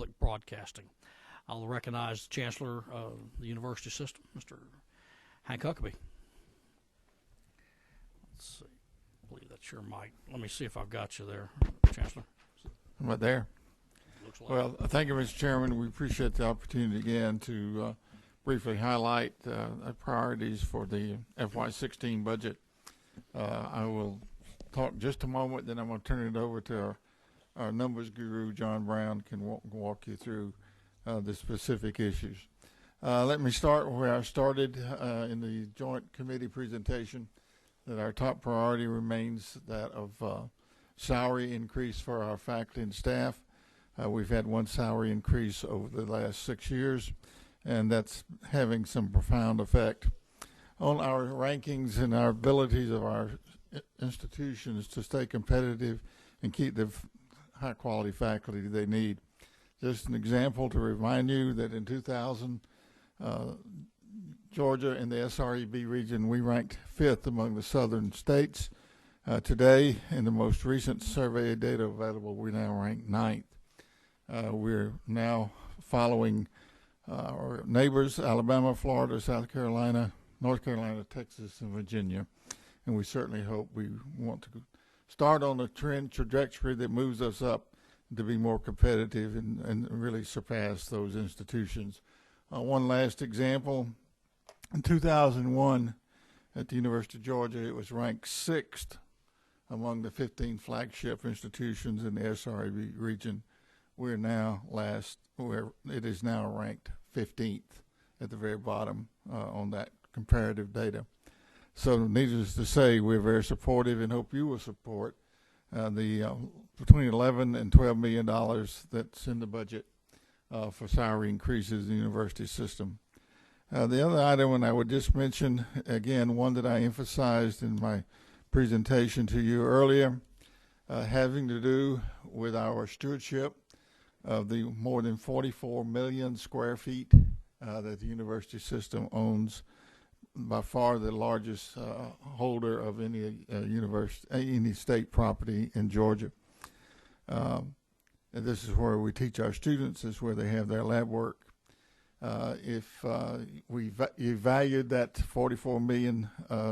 Public Broadcasting. I'll recognize the Chancellor of the University System, Mr. Hank Huckabee. Let's see. I believe that's your mic. Let me see if I've got you there, Chancellor. I'm right there. Looks like Well, thank you, Mr. Chairman. We appreciate the opportunity again to briefly highlight the priorities for the FY16 budget. I will talk just a moment, then I'm going to turn it over to our numbers guru, John Brown, can walk you through the specific issues. Let me start where I started in the joint committee presentation, that our top priority remains that of salary increase for our faculty and staff. We've had one salary increase over the last 6 years, and that's having some profound effect on our rankings and our abilities of our institutions to stay competitive and keep the high quality faculty they need. Just an example to remind you that in 2000, Georgia in the SREB region, we ranked 5th among the southern states. Today, in the most recent survey data available, we now rank 9th. We're now following our neighbors, Alabama, Florida, South Carolina, North Carolina, Texas, and Virginia. And we certainly hope we want to start on a trend trajectory that moves us up to be more competitive and really surpass those institutions. One last example, in 2001 at the University of Georgia, it was ranked 6th among the 15 flagship institutions in the SREB region. We're now it is now ranked 15th at the very bottom on that comparative data. So needless to say, we're very supportive and hope you will support the between 11 and $12 million that's in the budget for salary increases in the university system. The other item, and I would just mention, again, one that I emphasized in my presentation to you earlier, having to do with our stewardship of the more than 44 million square feet that the university system owns, by far the largest holder of any university, any state property in Georgia. And this is where we teach our students. This is where they have their lab work. If you valued that 44 million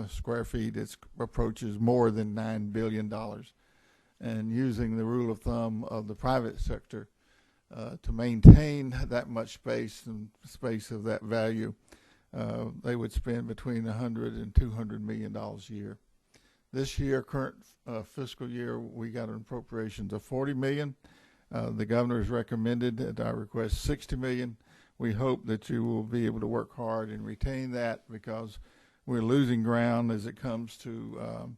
square feet, it approaches more than $9 billion. And using the rule of thumb of the private sector to maintain that much space and space of that value, they would spend between $100 and $200 million a year. This year, current fiscal year, we got an appropriations of $40 million. The governor has recommended at our request $60 million. We hope that you will be able to work hard and retain that, because we're losing ground as it comes to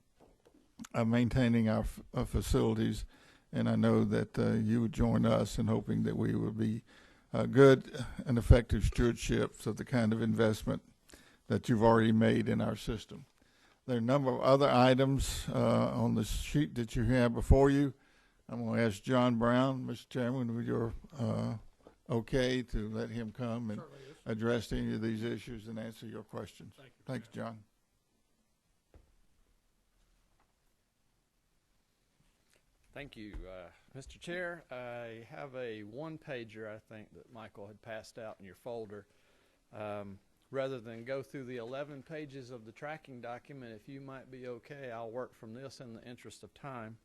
maintaining our facilities. And I know that you would join us in hoping that we will be good and effective stewardships of the kind of investment that you've already made in our system. There are a number of other items on the sheet that you have before you. I'm going to ask John Brown, Mr. Chairman, with your okay to let him come and address any of these issues and answer your questions. Thank you. Thanks, John. Thank you, Mr. Chair. I have a one-pager, I think, that Michael had passed out in your folder. Rather than go through the 11 pages of the tracking document, if you might be okay, I'll work from this in the interest of time.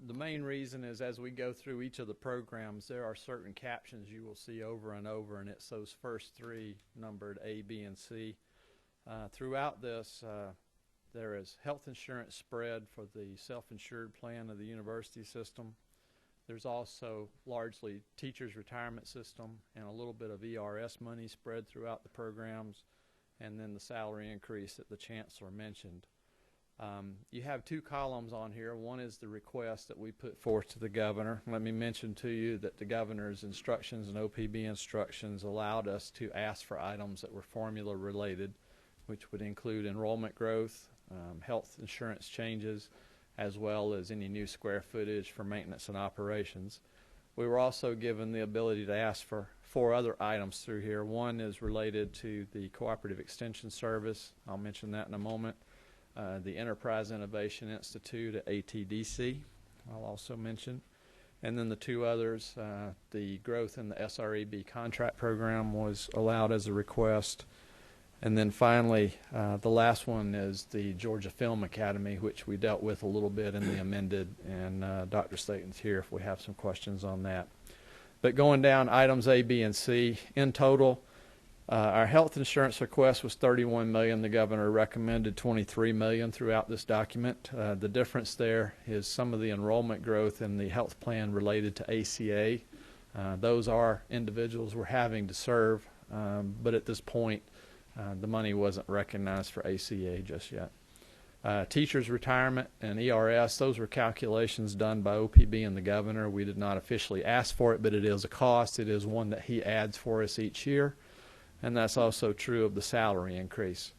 The main reason is, as we go through each of the programs, there are certain captions you will see over and over, and it's those first three numbered A, B, and C. Throughout this, there is health insurance spread for the self-insured plan of the university system. There's also largely teachers' retirement system and a little bit of ERS money spread throughout the programs, and then the salary increase that the chancellor mentioned. You have two columns on here. One is the request that we put forth to the governor. Let me mention to you that the governor's instructions and OPB instructions allowed us to ask for items that were formula related, which would include enrollment growth, health insurance changes, as well as any new square footage for maintenance and operations. We were also given the ability to ask for 4 other items through here. One is related to the Cooperative Extension Service. I'll mention that in a moment. The Enterprise Innovation Institute at ATDC, I'll also mention. And then the two others, the growth in the SREB contract program was allowed as a request. And then finally, the last one is the Georgia Film Academy, which we dealt with a little bit in the amended, and Dr. Staten's here if we have some questions on that. But going down items A, B, and C, in total, our health insurance request was $31 million. The governor recommended $23 million throughout this document. The difference there is some of the enrollment growth in the health plan related to ACA. Those are individuals we're having to serve, but at this point, the money wasn't recognized for ACA just yet. Teachers' retirement and ERS, those were calculations done by OPB and the governor. We did not officially ask for it, but it is a cost. It is one that he adds for us each year. And that's also true of the salary increase.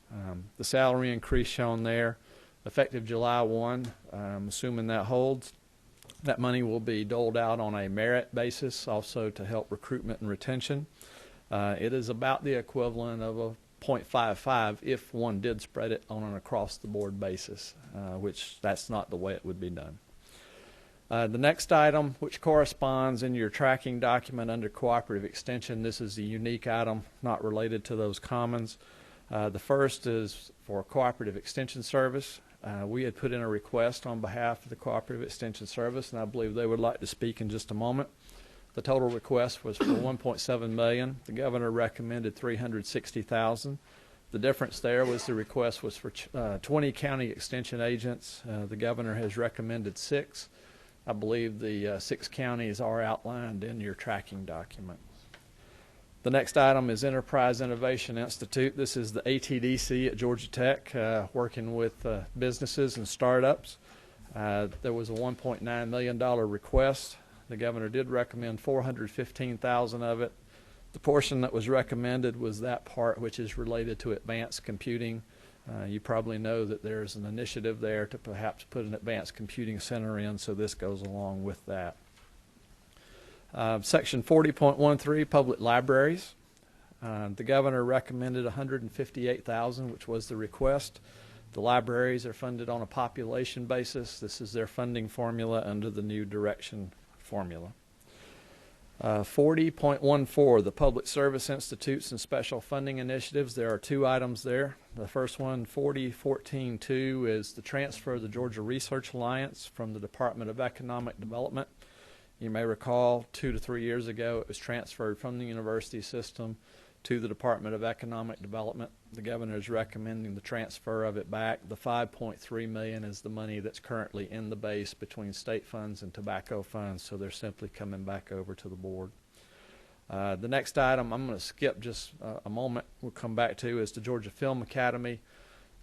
The salary increase shown there, effective July 1, assuming that holds, that money will be doled out on a merit basis, also to help recruitment and retention. It is about the equivalent of a 0.55 if one did spread it on an across-the-board basis, which that's not the way it would be done. The next item, which corresponds in your tracking document under cooperative extension, this is a unique item not related to those commons. The first is for cooperative extension service. We had put in a request on behalf of the cooperative extension service, and I believe they would like to speak in just a moment. The total request was for $1.7 million. The governor recommended $360,000. The difference there was the request was for 20 county extension agents. The governor has recommended 6. I believe the 6 counties are outlined in your tracking document. The next item is Enterprise Innovation Institute. This is the ATDC at Georgia Tech, working with businesses and startups. There was a $1.9 million request. The governor did recommend $415,000 of it. The portion that was recommended was that part which is related to advanced computing. You probably know that there's an initiative there to perhaps put an advanced computing center in, so this goes along with that. Section 40.13, public libraries. The governor recommended $158,000, which was the request. The libraries are funded on a population basis. This is their funding formula under the new direction formula. 40.14, the Public Service Institutes and Special Funding Initiatives. There are 2 items there. The first one, 40.14.2, is the transfer of the Georgia Research Alliance from the Department of Economic Development. You may recall 2 to 3 years ago it was transferred from the university system to the Department of Economic Development. The governor is recommending the transfer of it back. The $5.3 million is the money that's currently in the base between state funds and tobacco funds, so they're simply coming back over to the board. The next item I'm going to skip just a moment, we'll come back to, is the Georgia Film Academy.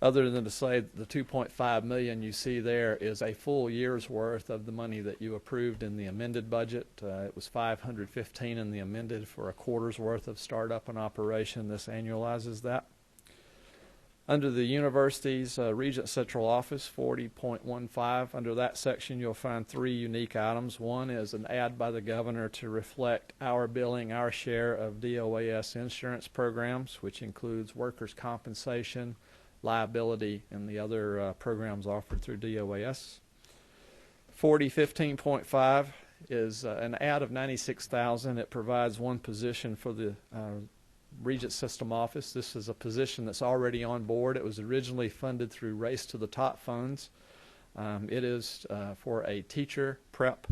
Other than to say that the $2.5 million you see there is a full year's worth of the money that you approved in the amended budget. It was $515 in the amended for a quarter's worth of startup and operation. This annualizes that. Under the university's Regent Central Office, 40.15, under that section you'll find 3 unique items. One is an ad by the governor to reflect our billing, our share of DOAS insurance programs, which includes workers' compensation, liability, and the other programs offered through DOAS. 40.15.5 is an ad of $96,000. It provides one position for the Regent System Office. This is a position that's already on board. It was originally funded through Race to the Top funds. It is for a teacher prep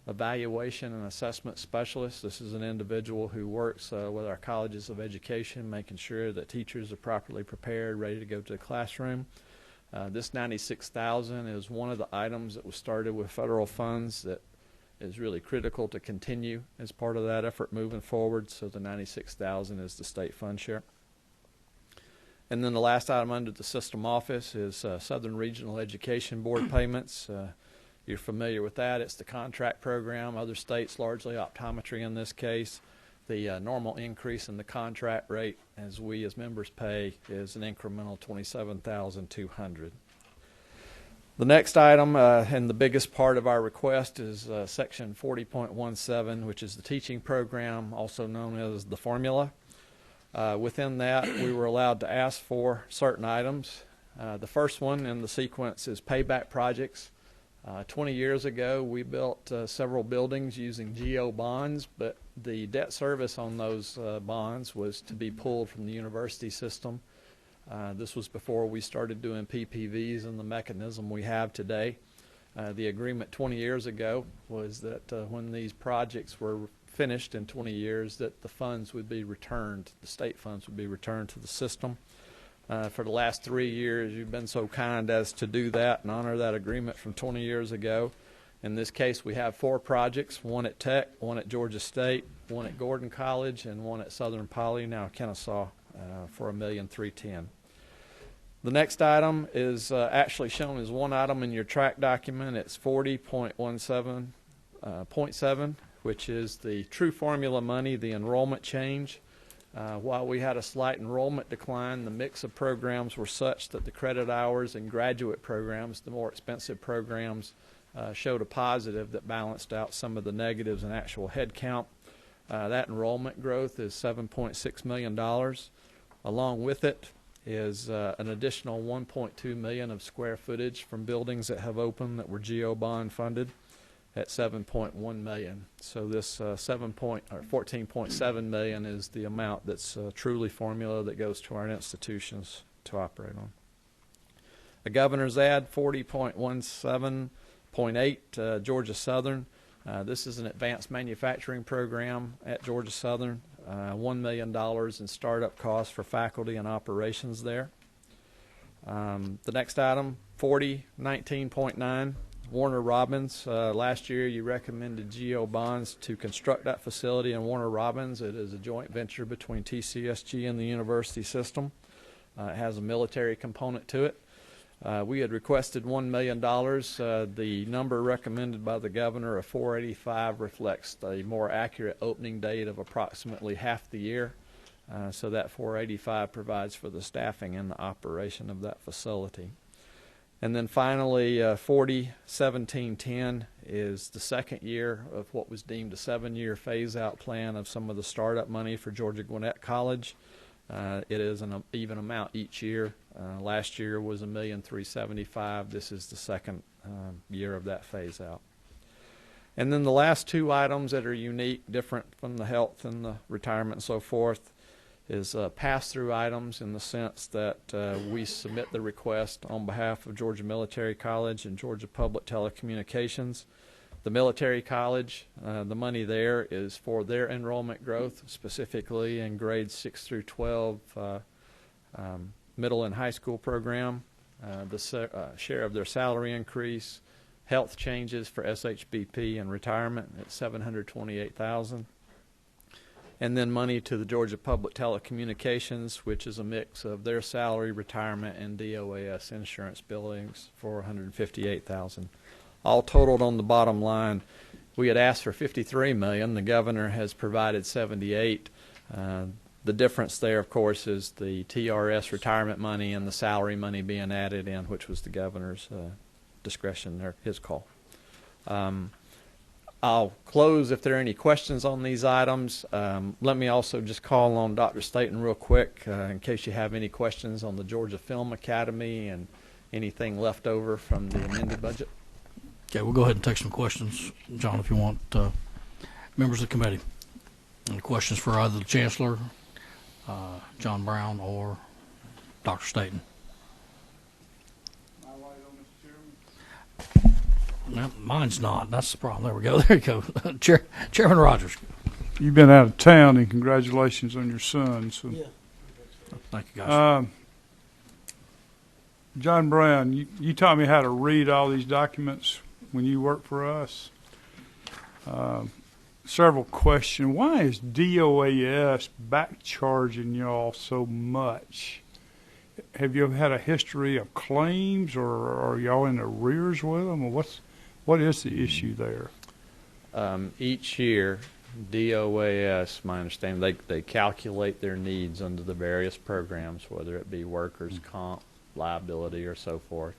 evaluation and assessment specialist. This is an individual who works with our colleges of education, making sure that teachers are properly prepared, ready to go to the classroom. This $96,000 is one of the items that was started with federal funds that is really critical to continue as part of that effort moving forward. So the $96,000 is the state fund share. And then the last item under the system office is Southern Regional Education Board payments. You're familiar with that. It's the contract program. Other states, largely optometry in this case. The normal increase in the contract rate as we as members pay is an incremental $27,200. The next item and the biggest part of our request is section 40.17, which is the teaching program, also known as the formula. Within that, we were allowed to ask for certain items. The first one in the sequence is payback projects. 20 years ago, we built several buildings using GO bonds, but the debt service on those bonds was to be pulled from the university system. This was before we started doing PPVs and the mechanism we have today. The agreement 20 years ago was that when these projects were finished in 20 years, that the funds would be returned, the state funds would be returned to the system. For the last 3 years, you've been so kind as to do that and honor that agreement from 20 years ago. In this case, we have 4 projects, one at Tech, one at Georgia State, one at Gordon College, and one at Southern Poly, now Kennesaw, for $1,310,000. The next item is actually shown as one item in your track document. It's 40.17.7, which is the true formula money, the enrollment change. While we had a slight enrollment decline, the mix of programs were such that the credit hours and graduate programs, the more expensive programs, showed a positive that balanced out some of the negatives in actual head count. That enrollment growth is $7.6 million. Along with it is an additional $1.2 million of square footage from buildings that have opened that were GO bond funded at $7.1 million. So this $14.7 million is the amount that's truly formula that goes to our institutions to operate on. The governor's ad 40.17.8 Georgia Southern. This is an advanced manufacturing program at Georgia Southern. $1 million in startup costs for faculty and operations there. The next item, 40.19.9. Warner Robins. Last year you recommended GO bonds to construct that facility in Warner Robins. It is a joint venture between TCSG and the university system. It has a military component to it. We had requested $1 million. The number recommended by the governor of $485 reflects a more accurate opening date of approximately half the year. So that $485 provides for the staffing and the operation of that facility. And then finally, 40.17.10 is the second year of what was deemed a 7-year phase-out plan of some of the startup money for Georgia Gwinnett College. It is an even amount each year. Last year was $1,375,000. This is the second year of that phase-out. And then the last 2 items that are unique, different from the health and the retirement and so forth, is pass-through items in the sense that we submit the request on behalf of Georgia Military College and Georgia Public Telecommunications. The military college, the money there is for their enrollment growth, specifically in grades 6 through 12 middle and high school program, the share of their salary increase, health changes for SHBP and retirement at $728,000. And then money to the Georgia Public Telecommunications, which is a mix of their salary, retirement, and DOAS insurance billings for $158,000. All totaled on the bottom line. We had asked for $53 million. The governor has provided $78. The difference there, of course, is the TRS retirement money and the salary money being added in, which was the governor's discretion there, his call. I'll close if there are any questions on these items. Let me also just call on Dr. Staten real quick in case you have any questions on the Georgia Film Academy and anything left over from the amended budget. Okay, we'll go ahead and take some questions, John, if you want. Members of the committee, any questions for either the Chancellor, John Brown, or Dr. Staten? No, mine's not. That's the problem. There we go. There you go. Chairman Rogers. You've been out of town, and congratulations on your son. So. Yeah. Thank you, guys. John Brown, you taught me how to read all these documents when you worked for us. Several questions. Why is DOAS back charging y'all so much? Have you had a history of claims, or are y'all in arrears with them, or what is the issue there? Each year, DOAS, my understanding, they calculate their needs under the various programs, whether it be workers' comp, liability, or so forth.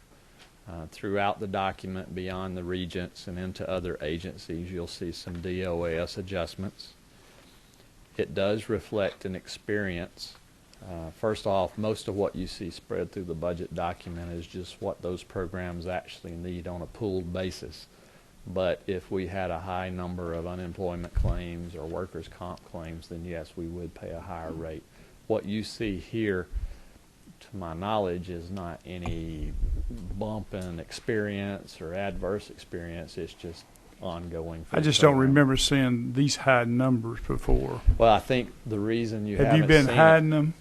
Throughout the document, beyond the regents and into other agencies, you'll see some DOAS adjustments. It does reflect an experience First off, most of what you see spread through the budget document is just what those programs actually need on a pooled basis. But if we had a high number of unemployment claims or workers' comp claims, then yes, we would pay a higher rate. What you see here, to my knowledge, is not any bump in experience or adverse experience. It's just ongoing. I just don't remember seeing these high numbers before. Well, I think the reason you Have haven't you been seen hiding them?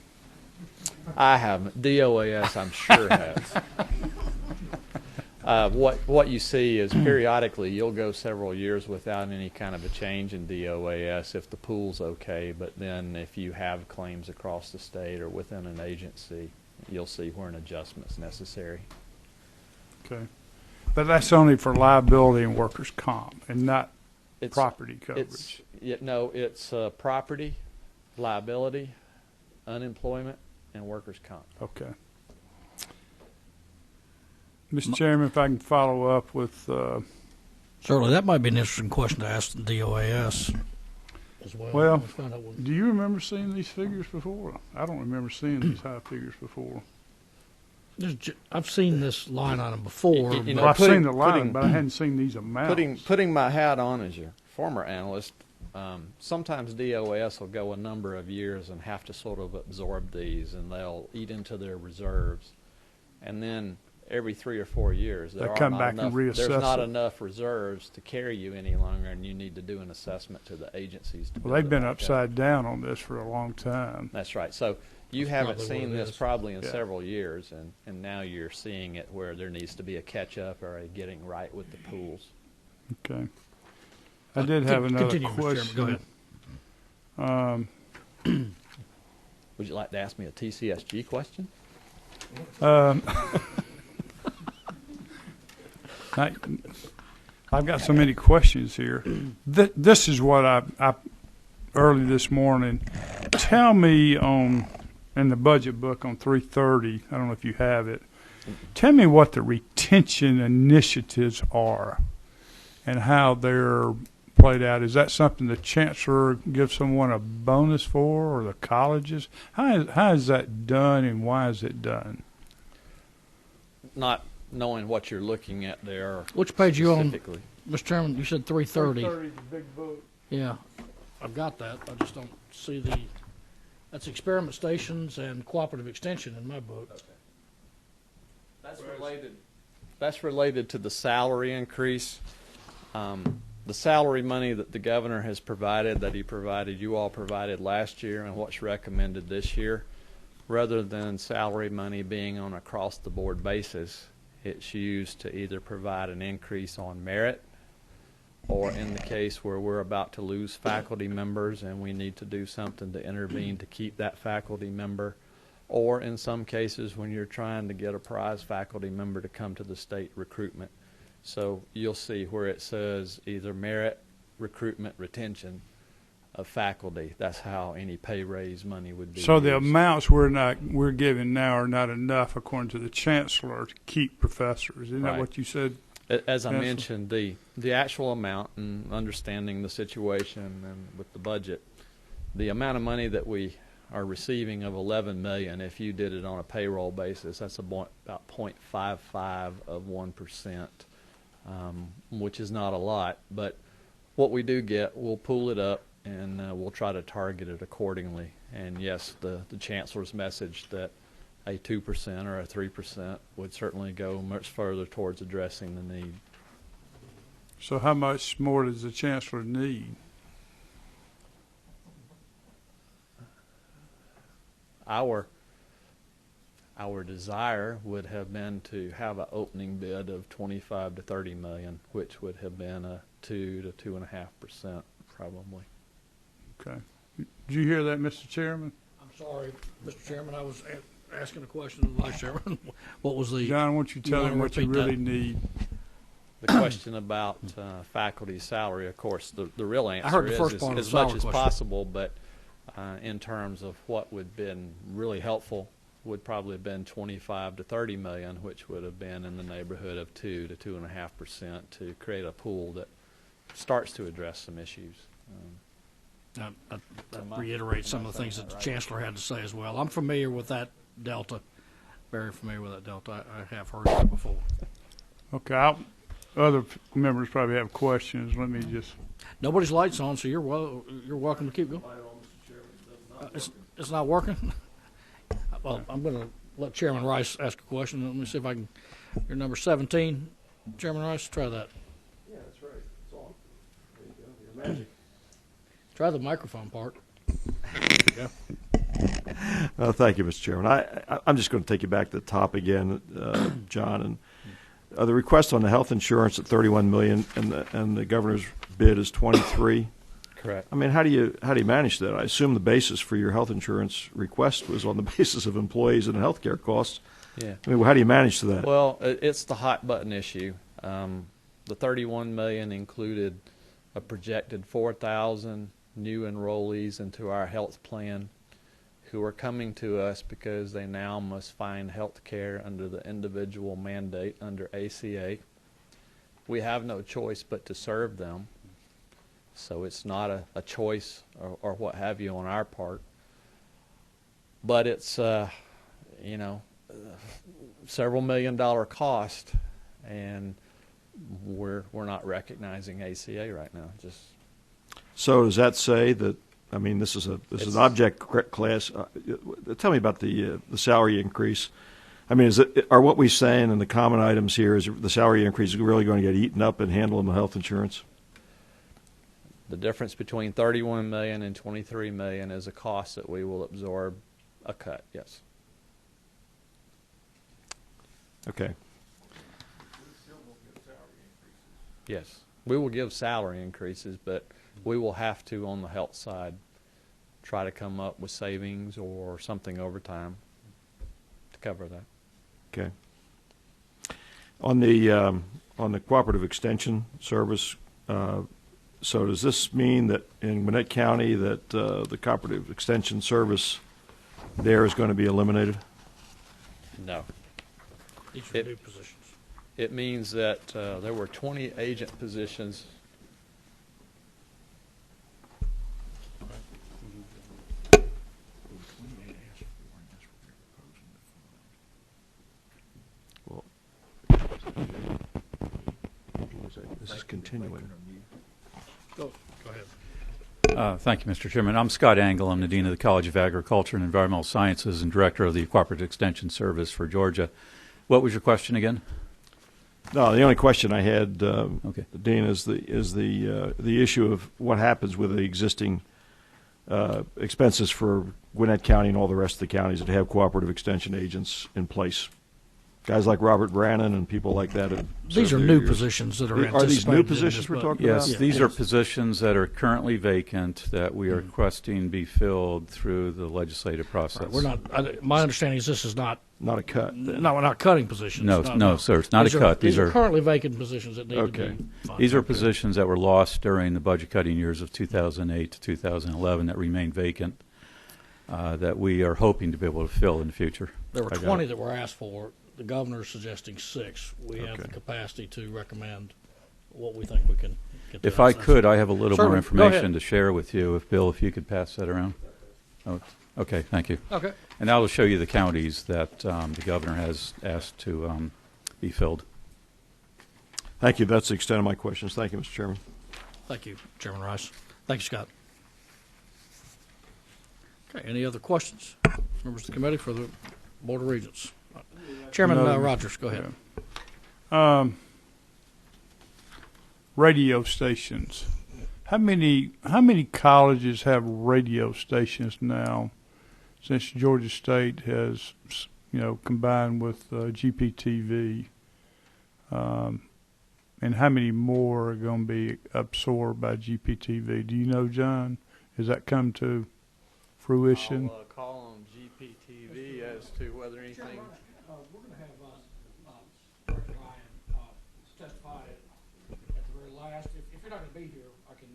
I haven't. DOAS, I'm sure has. What you see is periodically you'll go several years without any kind of a change in DOAS if the pool's okay, but then if you have claims across the state or within an agency, you'll see where an adjustment's necessary. Okay. But that's only for liability and workers' comp and not property coverage. It's property, liability, unemployment, and workers' comp. Okay. Mr. Chairman, if I can follow up with Certainly, that might be an interesting question to ask the DOAS as well. Well, Find out what- do you remember seeing these figures before? I don't remember seeing these high figures before. I've seen this line item before. You but- know, Well, I've seen the line, putting- but I hadn't seen these amounts. Putting my hat on as your former analyst, sometimes DOAS will go a number of years and have to sort of absorb these, and they'll eat into their reserves. And then every 3 or 4 years, They come back and reassess there's not it. enough reserves to carry you any longer, and you need to do an assessment to the agencies. Well, they've been upside down on this for a long time. That's right. So you haven't probably what seen it this is. probably in Yeah. several years, and now you're seeing it where there needs to be a catch-up or a getting right with the pools. Okay. I did have another Continue, Mr. Chairman. question. Go ahead. Would you like to ask me a TCSG question? I've got so many questions here. This is what I early this morning. Tell me in the budget book on 330, I don't know if you have it, tell me what the retention initiatives are and how they're played out. Is that something the chancellor gives someone a bonus for, or the colleges? How is that done, and why is it done? Not knowing what you're looking at there. Which page you on, specifically. Mr. Chairman? You said 330. 330, the big book. Yeah, I've got that. I just don't see that's experiment stations and cooperative extension in my book. That's related to the salary increase. The salary money that the governor has provided, you all provided last year, and what's recommended this year, rather than salary money being on an across-the-board basis, it's used to either provide an increase on merit, or in the case where we're about to lose faculty members and we need to do something to intervene to keep that faculty member, or in some cases when you're trying to get a prize faculty member to come to the state recruitment. So you'll see where it says either merit, recruitment, retention of faculty. That's how any pay raise money would be So the used. amounts we're giving now are not enough, according to the chancellor, to keep professors. Isn't that Right. what you said? As I Yes. mentioned, the actual amount, and understanding the situation and with the budget, the amount of money that we are receiving of $11 million, if you did it on a payroll basis, that's about 0.55 of 1%, which is not a lot. But what we do get, we'll pool it up, and we'll try to target it accordingly. And yes, the chancellor's message that a 2% or a 3% would certainly go much further towards addressing the need. So how much more does the chancellor need? Our desire would have been to have an opening bid of 25 to 30 million, which would have been a 2 to 2.5% probably. Okay. Did you hear that, Mr. Chairman? I'm sorry, Mr. Chairman, I was asking a question of the Vice Chairman. What was the? John, won't you tell You him wanna what you repeat that? really need? The question about faculty salary, of course, the real answer heard the is first part of the as much salary as question. possible, but in terms of what would have been really helpful would probably have been 25 to 30 million, which would have been in the neighborhood of 2 to 2.5% to create a pool that starts to address some issues. That reiterates some of the things that the chancellor had to say as well. I'm familiar with that delta, very familiar with that delta. I have heard that before. Okay, other members probably have questions. Let me just. Nobody's lights on, so you're welcome to keep going. It's not working. Well, I'm going to let Chairman Rice ask a question. Let me see if I can. You're number 17, Chairman Rice. Try that. Yeah, that's right. It's on. There you go. Your magic. Try the microphone part. There you go. Thank you, Mr. Chairman. I'm just going to take you back to the top again, John. And the request on the health insurance at $31 million, and the governor's bid is 23. Correct. I mean, how do you manage that? I assume the basis for your health insurance request was on the basis of employees and healthcare costs. Yeah. I mean, how do you manage that? Well, it's the hot button issue. The $31 million included a projected 4,000 new enrollees into our health plan who are coming to us because they now must find health care under the individual mandate under ACA. We have no choice but to serve them. So it's not a choice or what have you on our part. But it's, several $1 million cost, and we're not recognizing ACA right now. Just So does that say that? I mean, this is an object class. Tell me about the salary increase. I mean, are what we're saying in the common items here is the salary increase is really going to get eaten up and handled in the health insurance? the difference between 31 million and 23 million is a cost that we will absorb a cut. Yes. Okay. Yes. We will give salary increases, but we will have to, on the health side, try to come up with savings or something over time to cover that. Okay. On the cooperative extension service, so does this mean that in Gwinnett County that the cooperative extension service there is going to be eliminated? No. These are new positions. It means that there were 20 agent positions. Well, this is continuing. Go ahead. Thank you, Mr. Chairman. I'm Scott Angle. I'm the Dean of the College of Agriculture and Environmental Sciences and Director of the Cooperative Extension Service for Georgia. What was your question again? No, the only question I had, Okay. Dean, is the issue of what happens with the existing expenses for Gwinnett County and all the rest of the counties that have cooperative extension agents in place. Guys like Robert Brannon and people like that. These are new positions that are anticipated. Are these new in positions this we're budget. talking Yes, about? these are positions that are currently vacant that we are requesting be filled through the legislative process. Right, we're not. My understanding is this is not. Not a cut. then. No, we're not cutting positions. No, sir, it's not These a cut. These are currently vacant positions that need to Okay. be funded. These are positions that were lost during the budget cutting years of 2008 to 2011 that remain vacant that we are hoping to be able to fill in the future. There were I got 20 it. that were asked for. The governor's suggesting 6. We have Okay. the capacity to recommend what we think we can get. If I could, I have a little more Certainly. Go information ahead. to share with you. If Bill, if you could pass that around. Oh, okay, thank you. Okay. And I will show you the counties that the governor has asked to be filled. Thank you. That's the extent of my questions. Thank you, Mr. Chairman. Thank you, Chairman Rice. Thank you, Scott. Okay. Any other questions, members of the committee for the Board of Regents? Chairman No. Rogers, go ahead. Radio stations. How many colleges have radio stations now? Since Georgia State has, combined with GPTV, and how many more are going to be absorbed by GPTV? Do you know, John? Has that come to fruition? I'll call on GPTV as to whether anything. We're going to have Director Ryan testify at the very last. If you're not going to be here, I can.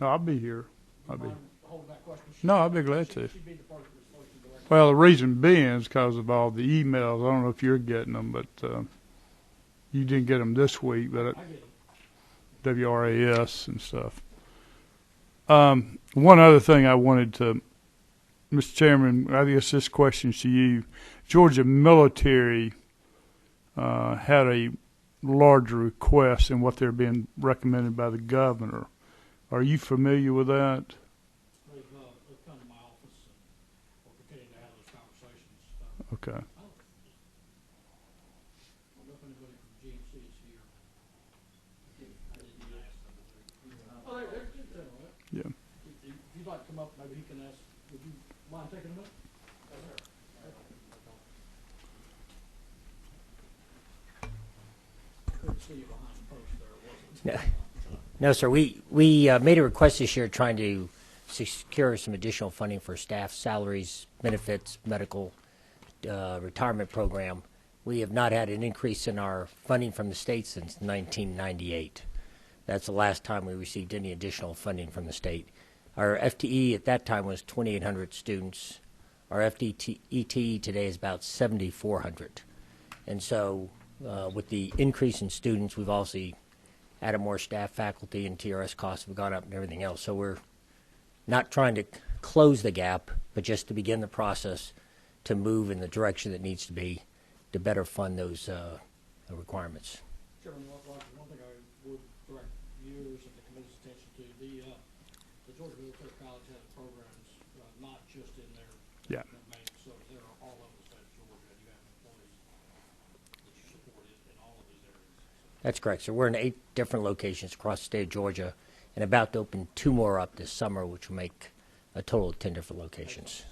No, I'll be here. I'll be. Hold that question. No, I'll be glad to. She'd be the person who's supposed to direct. Well, the reason being is because of all the emails. I don't know if you're getting them, but you didn't get them this week, but I get it. WRAS and stuff. One other thing I wanted to, Mr. Chairman, I guess this question's to you. Georgia military had a larger request than what they're being recommended by the governor. Are you familiar with that? They've come to my office and we're continuing to have those conversations. Okay. I don't know if anybody from GMC is here. I didn't ask them. Oh, they're right? Yeah. If you'd like to come up, maybe he can ask, would you mind taking a minute? Couldn't see you behind the post there, wasn't it? No, sir. We made a request this year trying to secure some additional funding for staff salaries, benefits, medical, retirement program. We have not had an increase in our funding from the state since 1998. That's the last time we received any additional funding from the state. Our FTE at that time was 2,800 students. Our FTE today is about 7,400. And so with the increase in students, we've also added more staff, faculty, and TRS costs have gone up and everything else. So we're not trying to close the gap, but just to begin the process to move in the direction that needs to be to better fund those requirements. Chairman, one thing I would direct viewers and the committee's attention to, the Georgia Military College has programs not just in their main facilities. There are all over the state of Georgia, and you have employees that you support in all of these areas. That's correct, sir. We're in 8 different locations across the state of Georgia and about to open 2 more up this summer, which will make a total of 10 different locations.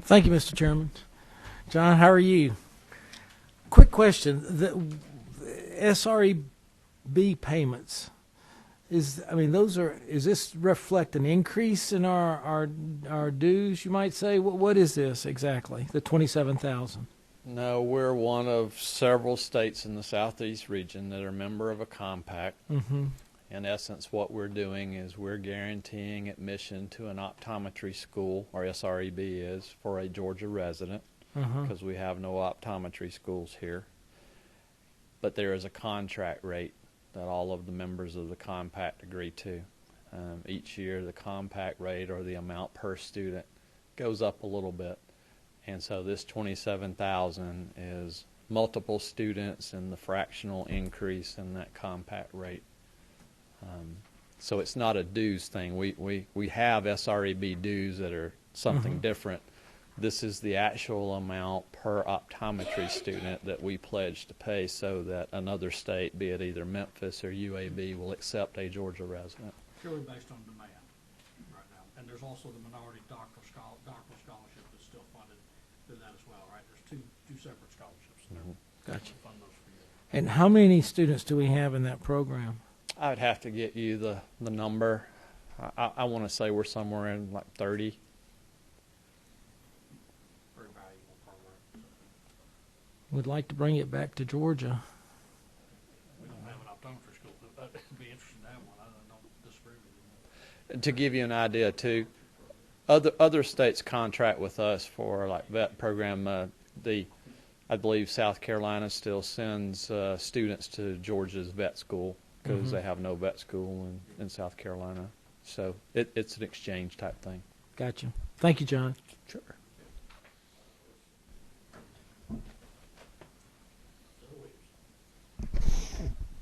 Thank you, Mr. Chairman. John, how are you? Quick question. The SREB payments, is this reflect an increase in our dues, you might say? What is this exactly, the $27,000? No, we're one of several states in the southeast region that are a member of a compact. Mm-hmm. In essence, what we're doing is we're guaranteeing admission to an optometry school, or SREB is, for a Georgia resident, because we have no optometry schools here. But there is a contract rate that all of the members of the compact agree to. Each year, the compact rate, or the amount per student, goes up a little bit. And so this $27,000 is multiple students and the fractional increase in that compact rate. So it's not a dues thing. We have SREB dues that are something different. This is the actual amount per optometry student that we pledge to pay so that another state, be it either Memphis or UAB, will accept a Georgia resident. Purely based on demand right now. And there's also the minority doctoral scholarship that's still funded through that as well, right? There's two separate scholarships there. Gotcha. Fund those for you. And how many students do we have in that program? I would have to get you the number. I want to say we're somewhere in like 30. Very valuable program. We'd like to bring it back to Georgia. We don't have an optometry school, but it'd be interesting to have one. I don't disagree with you. To give you an idea too, other states contract with us for like vet program. I believe South Carolina still sends students to Georgia's vet school because they have no vet school in South Carolina. So it's an exchange type thing. Gotcha. Thank you, John. Sure.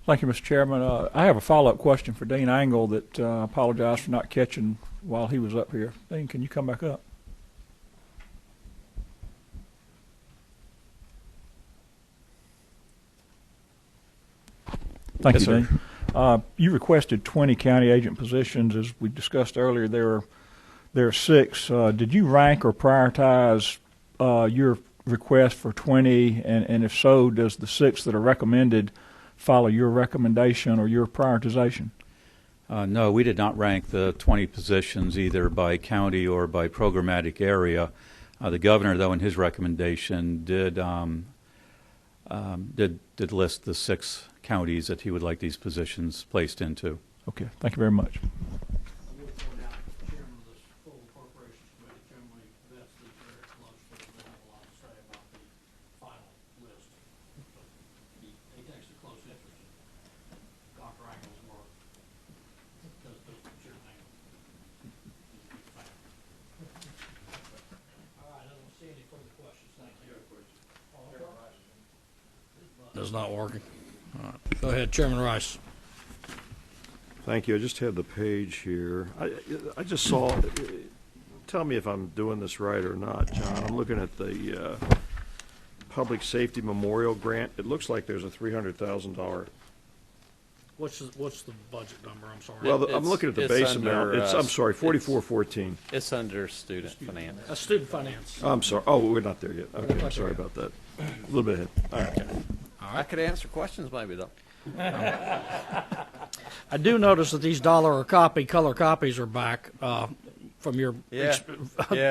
Thank you, Mr. Chairman. I have a follow-up question for Dean Angle that I apologize for not catching while he was up here. Dean, can you come back up? Thank Yes, you, sir. Dean. You requested 20 county agent positions. As we discussed earlier, there are 6. Did you rank or prioritize your request for 20? And if so, does the 6 that are recommended follow your recommendation or your prioritization? No, we did not rank the 20 positions either by county or by programmatic area. The governor, though, in his recommendation did list the 6 counties that he would like these positions placed into. Okay, thank you very much. is not working. All right. Go ahead, Chairman Rice. Thank you. I just had the page here. I just saw, tell me if I'm doing this right or not, John. I'm looking at the Public Safety Memorial Grant. It looks like there's a $300,000. What's the budget number? I'm sorry. Well, I'm looking at the it's base under, amount. I'm sorry, 4414. It's under student finance. Student finance. I'm sorry. Oh, we're not there yet. Okay, I'm sorry about that. A little bit ahead. All right. I could answer questions maybe, though. I do notice that these dollar a copy color copies are back from your Yeah.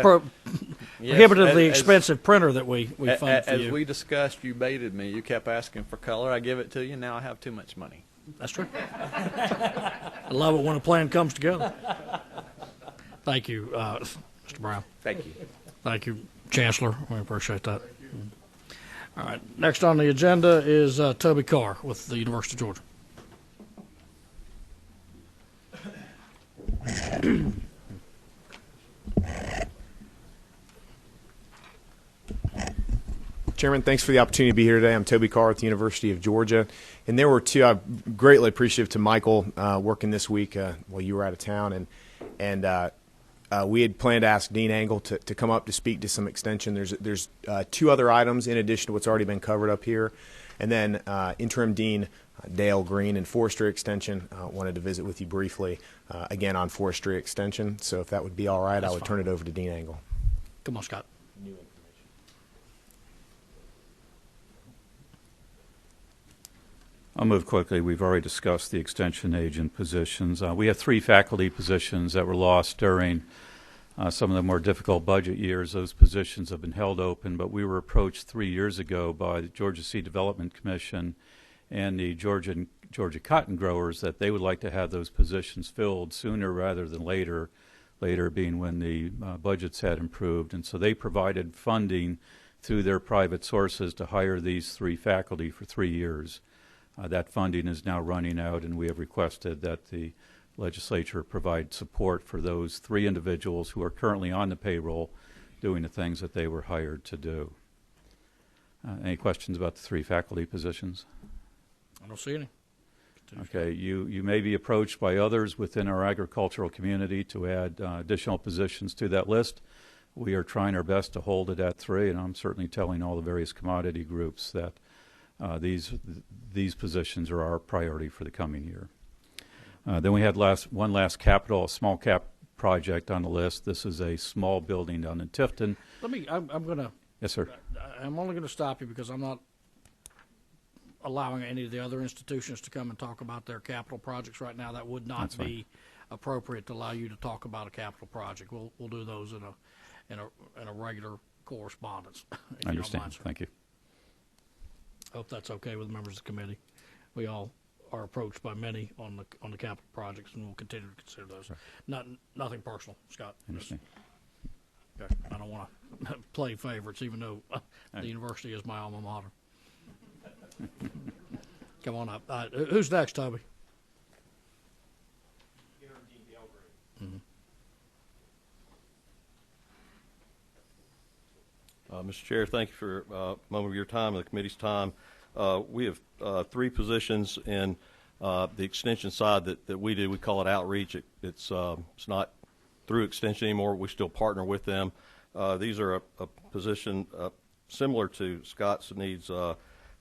prohibitively expensive printer that we fund for As you. we discussed, you baited me. You kept asking for color. I give it to you. Now I have too much money. That's true. I love it when a plan comes together. Thank you, Mr. Brown. Thank you. Thank you, Chancellor. We appreciate that. All right. Next on the agenda is Toby Carr with the University of Georgia. Chairman, thanks for the opportunity to be here today. I'm Toby Carr with the University of Georgia. And there were two, I'm greatly appreciative to Michael working this week while you were out of town. And we had planned to ask Dean Angle to come up to speak to some extension. There's two other items in addition to what's already been covered up here. And then Interim Dean Dale Green and Forestry Extension wanted to visit with you briefly, again on Forestry Extension. So if that would be all right, I would turn it over to Dean Angle. Come on, Scott. I'll move quickly. We've already discussed the extension agent positions. We have 3 faculty positions that were lost during some of the more difficult budget years. Those positions have been held open, but we were approached 3 years ago by the Georgia Seed Development Commission and the Georgia cotton growers that they would like to have those positions filled sooner rather than later, later being when the budgets had improved. And so they provided funding through their private sources to hire these 3 faculty for 3 years. That funding is now running out, and we have requested that the legislature provide support for those 3 individuals who are currently on the payroll doing the things that they were hired to do. Any questions about the 3 faculty positions? I don't see any. Okay, you may be approached by others within our agricultural community to add additional positions to that list. We are trying our best to hold it at 3, and I'm certainly telling all the various commodity groups that these positions are our priority for the coming year. Then we had one last small cap project on the list. This is a small building down in Tifton. I'm going to. Yes, sir. I'm only going to stop you because I'm not allowing any of the other institutions to come and talk about their capital projects right now. That would not be appropriate to allow you to talk about a capital project. We'll do those in a regular correspondence. I understand. Thank you. Hope that's okay with members of the committee. We all are approached by many on the capital projects, and we'll continue to consider those. Right. Nothing personal, Scott. I understand. Okay. I don't want to play favorites, even though the university is my alma mater. Come on up. Who's next, Toby? Mr. Chair, thank you for a moment of your time and the committee's time. We have 3 positions in the extension side that we do. We call it outreach. It's not through extension anymore. We still partner with them. These are a position similar to Scott's needs.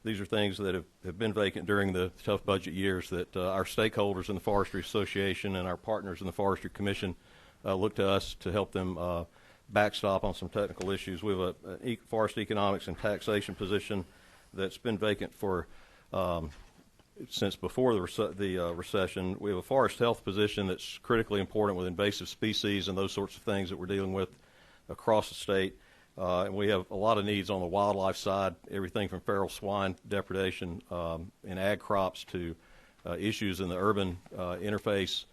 These are things that have been vacant during the tough budget years that our stakeholders in the Forestry Association and our partners in the Forestry Commission look to us to help them backstop on some technical issues. We have a forest economics and taxation position that's been vacant for since before the recession. We have a forest health position that's critically important with invasive species and those sorts of things that we're dealing with across the state. And we have a lot of needs on the wildlife side, everything from feral swine depredation in ag crops to issues in the urban interface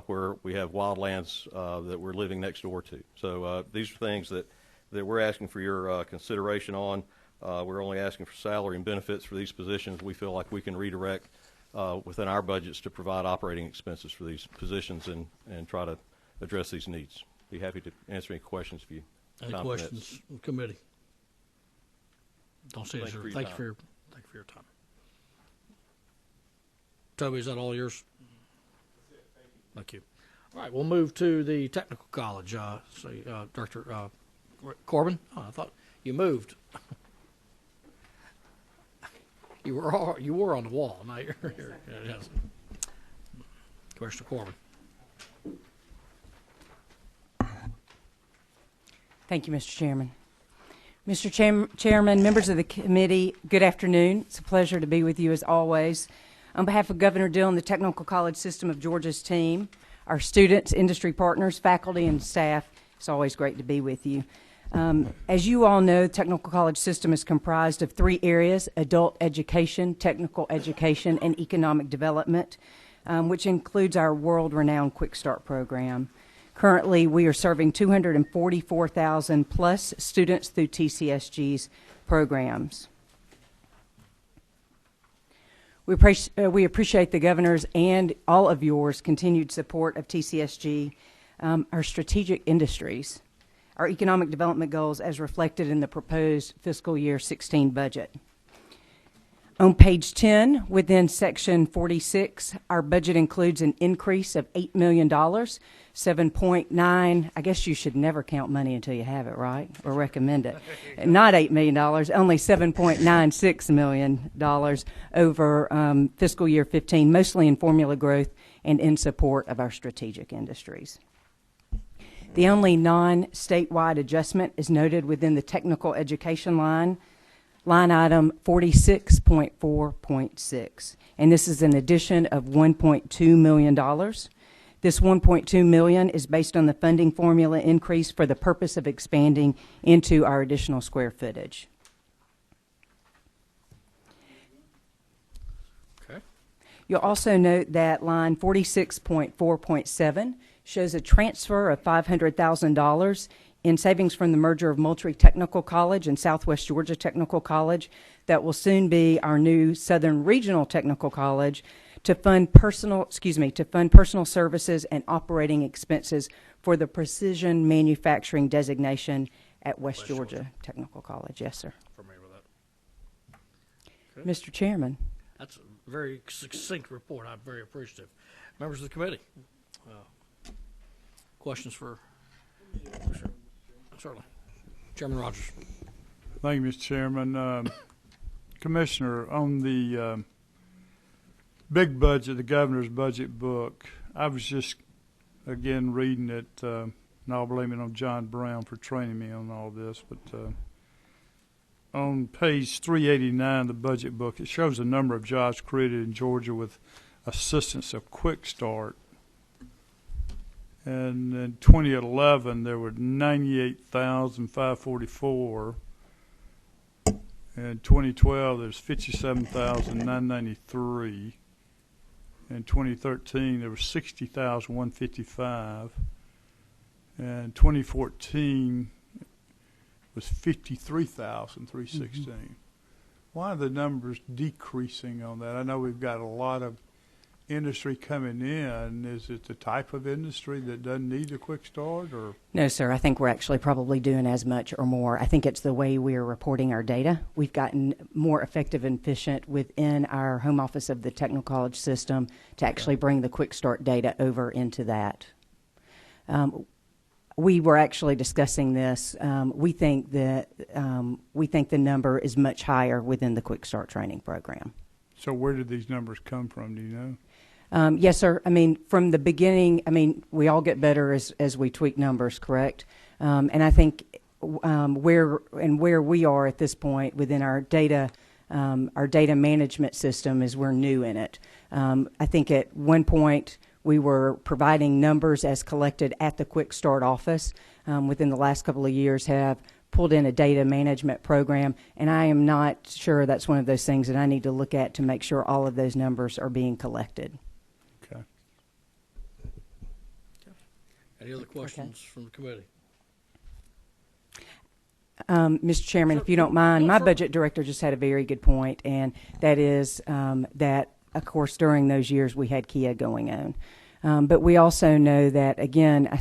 where we have wildlands that we're living next door to. So these are things that we're asking for your consideration on. We're only asking for salary and benefits for these positions. We feel like we can redirect within our budgets to provide operating expenses for these positions and try to address these needs. Be happy to answer any questions if you Any questions from the committee? Don't see it, sir. Thank you for your time. Toby, is that all yours? Thank you. All right, we'll move to the technical college. Director Corbin, I thought you moved. You were on the wall. Now you're here. Yes. Commissioner Corbin. Thank you, Mr. Chairman. Mr. Chairman, members of the committee, good afternoon. It's a pleasure to be with you as always. On behalf of Governor Dill and the Technical College System of Georgia's team, our students, industry partners, faculty, and staff, it's always great to be with you. As you all know, the Technical College System is comprised of 3 areas: adult education, technical education, and economic development, which includes our world-renowned Quick Start program. Currently, we are serving 244,000 plus students through TCSG's programs. We appreciate the governor's and all of yours continued support of TCSG, our strategic industries, our economic development goals as reflected in the proposed fiscal year 16 budget. On page 10, within section 46, our budget includes an increase of $8 million, 7.9, I guess you should never count money until you have it, right? Or recommend it. Not $8 million, only $7.96 million over fiscal year 15, mostly in formula growth and in support of our strategic industries. The only non-statewide adjustment is noted within the technical education line item 46.4.6, and this is an addition of $1.2 million. This $1.2 million is based on the funding formula increase for the purpose of expanding into our additional square footage. Okay. You'll also note that line 46.4.7 shows a transfer of $500,000 in savings from the merger of Moultrie Technical College and Southwest Georgia Technical College that will soon be our new Southern Regional Technical College to fund personal services and operating expenses for the precision manufacturing designation at West Georgia Technical College. Yes, sir. Familiar with that. Okay. Mr. Chairman. That's a very succinct report. I'm very appreciative. Members of the committee, questions for? Sure. Certainly. Chairman Rogers. Thank you, Mr. Chairman. Commissioner, on the big budget, the governor's budget book, I was just, again, reading it, and I'll blame it on John Brown for training me on all this, but on page 389 of the budget book, it shows a number of jobs created in Georgia with assistance of Quick Start. And in 2011, there were 98,544. In 2012, there's 57,993. In 2013, there was 60,155. And 2014 was 53,316. Mm-hmm. Why are the numbers decreasing on that? I know we've got a lot of industry coming in. Is it the type of industry that doesn't need a quick start, or? No, sir. I think we're actually probably doing as much or more. I think it's the way we're reporting our data. We've gotten more effective and efficient within our home office of the Technical College System to actually bring the quick start data over into that. We were actually discussing this. We think the number is much higher within the quick start training program. So where did these numbers come from? Do you know? Yes, sir. I mean, from the beginning, I mean, we all get better as we tweak numbers, correct? And I think where we are at this point within our data management system is we're new in it. I think at one point we were providing numbers as collected at the Quick Start office. Within the last couple of years, have pulled in a data management program, and I am not sure that's one of those things that I need to look at to make sure all of those numbers are being collected. Okay. Any other questions from the committee? Mr. Chairman, if you don't mind, my budget director just had a very good point, and that is that, of course, during those years we had Kia going on. But we also know that, again, I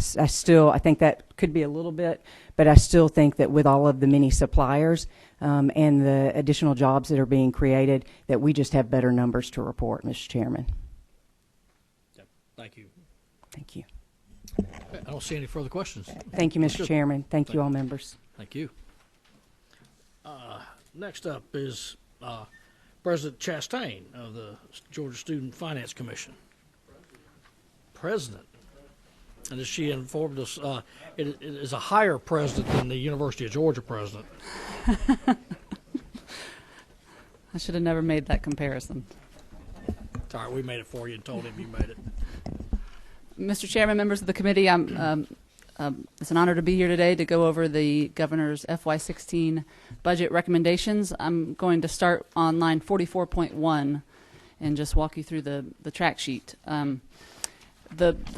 think that could be a little bit, but I still think that with all of the many suppliers and the additional jobs that are being created, that we just have better numbers to report, Mr. Chairman. Thank you. Thank you. Okay, I don't see any further questions. Thank you, Mr. Good. Chairman. Thank you, all members. Thank you. Next up is President Chastain of the Georgia Student Finance Commission. President. And as she informed us, it is a higher president than the University of Georgia president. I should have never made that comparison. It's all right, we made it for you and told him you made it. Mr. Chairman, members of the committee, it's an honor to be here today to go over the governor's FY16 budget recommendations. I'm going to start on line 44.1 and just walk you through the track sheet. The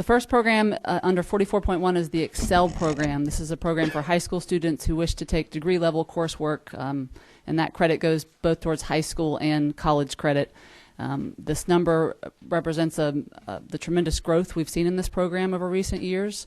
first program under 44.1 is the Excel program. This is a program for high school students who wish to take degree level coursework, and that credit goes both towards high school and college credit. This number represents the tremendous growth we've seen in this program over recent years.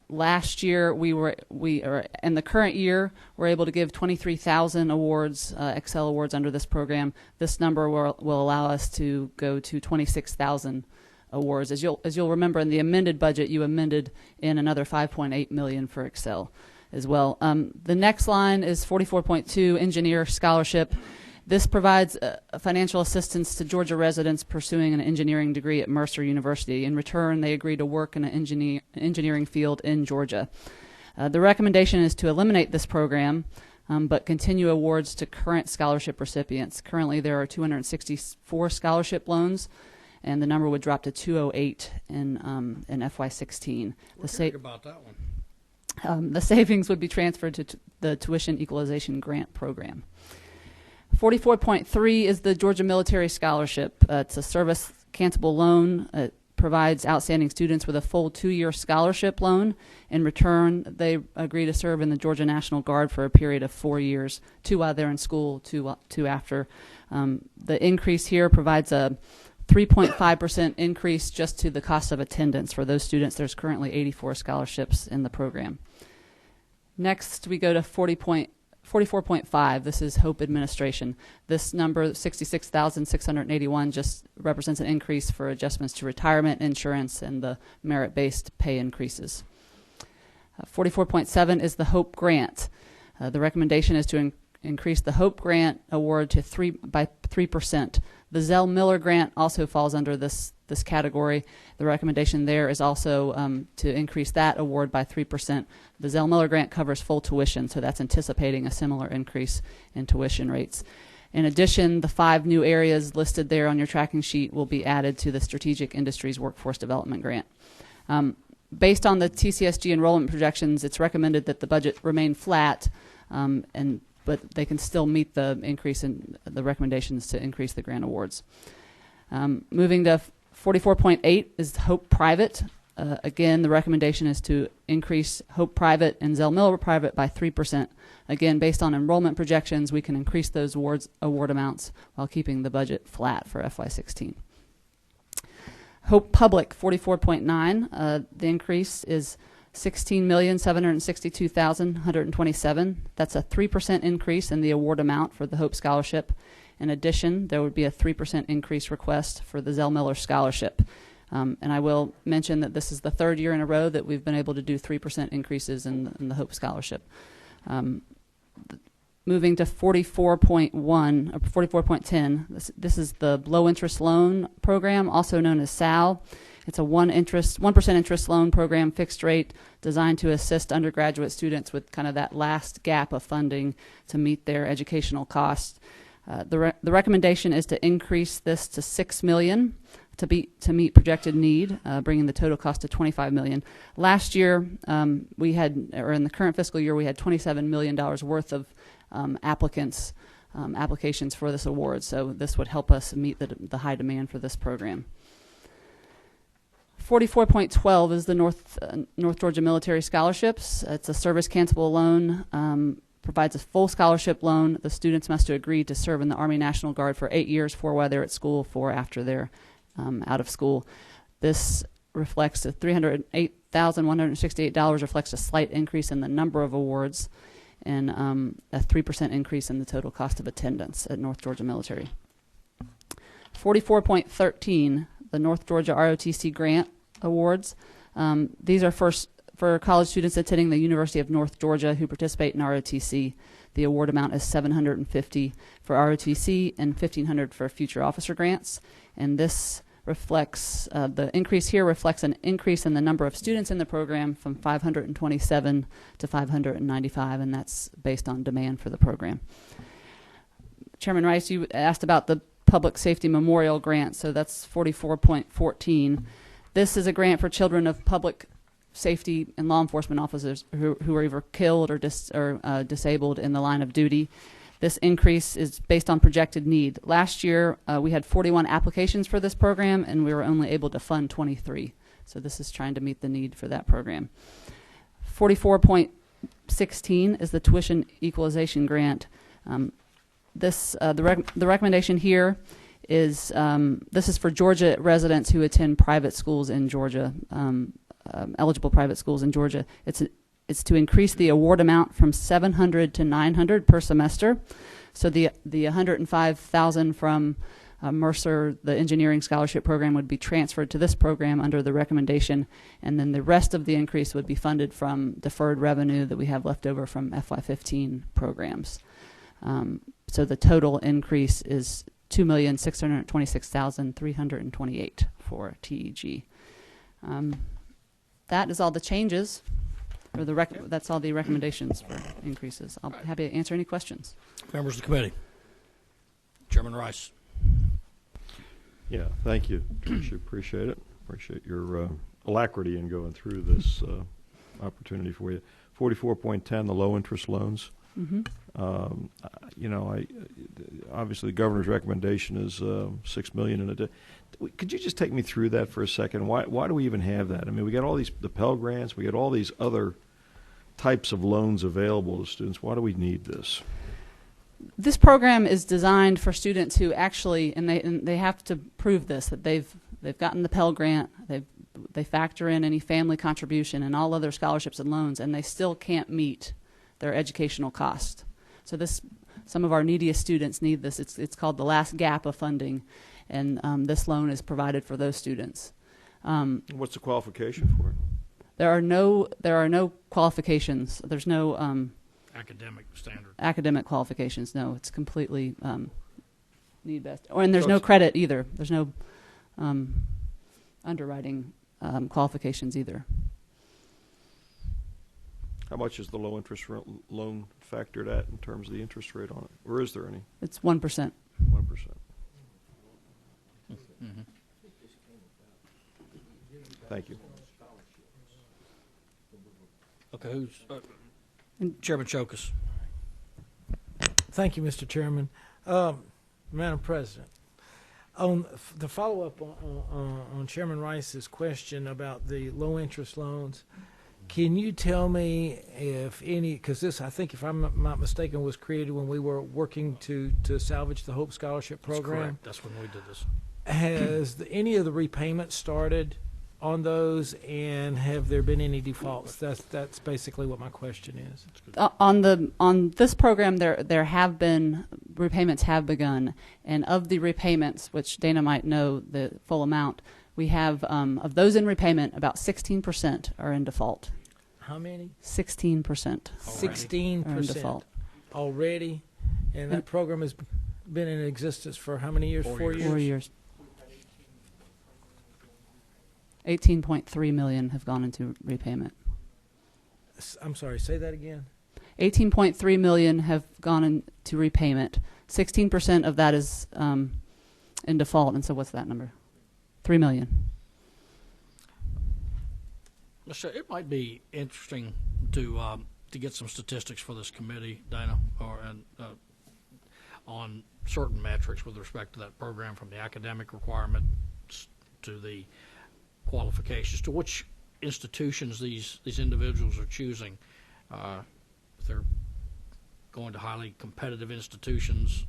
Last year, in the current year, we're able to give 23,000 awards, Excel awards under this program. This number will allow us to go to 26,000 awards. As you'll remember, in the amended budget, you amended in another 5.8 million for Excel as well. The next line is 44.2 Engineer Scholarship. This provides financial assistance to Georgia residents pursuing an engineering degree at Mercer University. In return, they agree to work in an engineering field in Georgia. The recommendation is to eliminate this program, but continue awards to current scholarship recipients. Currently, there are 264 scholarship loans, and the number would drop to 208 in FY16. We're hearing about that one. The savings would be transferred to the Tuition Equalization Grant Program. 44.3 is the Georgia Military Scholarship. It's a service cancelable loan. It provides outstanding students with a full 2-year scholarship loan. In return, they agree to serve in the Georgia National Guard for a period of 4 years, 2 while they're in school, 2 after. The increase here provides a 3.5% increase just to the cost of attendance for those students. There's currently 84 scholarships in the program. Next, we go to 44.5, this is Hope Administration. This number, 66,681, just represents an increase for adjustments to retirement insurance and the merit-based pay increases. 44.7 is the Hope Grant. The recommendation is to increase the Hope Grant award to by 3%. The Zell Miller Grant also falls under this category. The recommendation there is also to increase that award by 3%. The Zell Miller Grant covers full tuition, so that's anticipating a similar increase in tuition rates. In addition, the 5 new areas listed there on your tracking sheet will be added to the Strategic Industries Workforce Development Grant. Based on the TCSG enrollment projections, it's recommended that the budget remain flat, but they can still meet the increase in the recommendations to increase the grant awards. Moving to 44.8 is Hope Private. Again, the recommendation is to increase Hope Private and Zell Miller Private by 3%. Again, based on enrollment projections, we can increase those award amounts while keeping the budget flat for FY16. Hope Public, 44.9. The increase is 16,762,127. That's a 3% increase in the award amount for the Hope Scholarship. In addition, there would be a 3% increase request for the Zell Miller Scholarship. And I will mention that this is the 3rd year in a row that we've been able to do 3% increases in the Hope Scholarship. Moving to 44.1 or 44.10, this is the low interest loan program, also known as SAL. It's a 1% interest loan program, fixed rate, designed to assist undergraduate students with kind of that last gap of funding to meet their educational costs. The recommendation is to increase this to $6 million to meet projected need, bringing the total cost to $25 million. Last year, in the current fiscal year, we had $27 million worth of applications for this award. So this would help us meet the high demand for this program. 44.12 is the North Georgia Military Scholarships. It's a service cancelable loan. Provides a full scholarship loan. The students must agree to serve in the Army National Guard for 8 years, 4 while they're at school, 4 after they're out of school. This reflects a $308,168 reflects a slight increase in the number of awards and a 3% increase in the total cost of attendance at North Georgia Military. 44.13, the North Georgia ROTC grant awards. These are for college students attending the University of North Georgia who participate in ROTC. The award amount is $750 for ROTC and $1,500 for future officer grants. And this reflects, the increase here reflects an increase in the number of students in the program from 527 to 595, and that's based on demand for the program. Chairman Rice, you asked about the Public Safety Memorial Grant, so that's 44.14. This is a grant for children of public safety and law enforcement officers who are either killed or disabled in the line of duty. This increase is based on projected need. Last year, we had 41 applications for this program, and we were only able to fund 23. So this is trying to meet the need for that program. 44.16 is the tuition equalization grant. The recommendation here is this is for Georgia residents who attend private schools in Georgia, eligible private schools in Georgia. It's to increase the award amount from $700 to $900 per semester. So the $105,000 from Mercer, the engineering scholarship program, would be transferred to this program under the recommendation, and then the rest of the increase would be funded from deferred revenue that we have left over from FY15 programs. So the total increase is $2,626,328 for TEG. That is all the changes. That's all the recommendations for increases. I'll be happy to answer any questions. Members of the committee. Chairman Rice. Yeah, thank you, Tricia. Appreciate it. Appreciate your alacrity in going through this opportunity for you. 44.10, the low interest loans. Mm-hmm. Obviously the governor's recommendation is $6 million in a day. Could you just take me through that for a second? Why do we even have that? I mean, we got all these the Pell Grants, we got all these other types of loans available to students. Why do we need this? This program is designed for students who actually, and they have to prove this, that they've gotten the Pell Grant, they factor in any family contribution and all other scholarships and loans, and they still can't meet their educational cost. So some of our neediest students need this. It's called the last gap of funding, and this loan is provided for those students. What's the qualification for it? There are no qualifications. There's no Academic standard. academic qualifications. No, it's completely need based. And there's no credit either. There's no underwriting qualifications either. How much is the low interest loan factored at in terms of the interest rate on it? Or is there any? It's 1%. 1%. Mm-hmm. Thank you. Okay, who's Chairman Chokas? Thank you, Mr. Chairman. Madam President, on the follow-up on Chairman Rice's question about the low-interest loans, can you tell me if any, because this, I think, if I'm not mistaken, was created when we were working to salvage the Hope Scholarship Program? That's correct. That's when we did this. Has any of the repayments started on those, and have there been any defaults? That's basically what my question is. On this program, there have been repayments have begun, and of the repayments, which Dana might know the full amount, we have of those in repayment, about 16% are in default. How many? 16%. 16% are in default already, and that program has been in existence for how many years? 4 years. 4 years. 18.3 million have gone into repayment. I'm sorry, say that again. 18.3 million have gone into repayment. 16% of that is in default, and so what's that number? 3 million. It might be interesting to get some statistics for this committee, Dana, on certain metrics with respect to that program, from the academic requirements to the qualifications, to which institutions these individuals are choosing. If they're going to highly competitive institutions,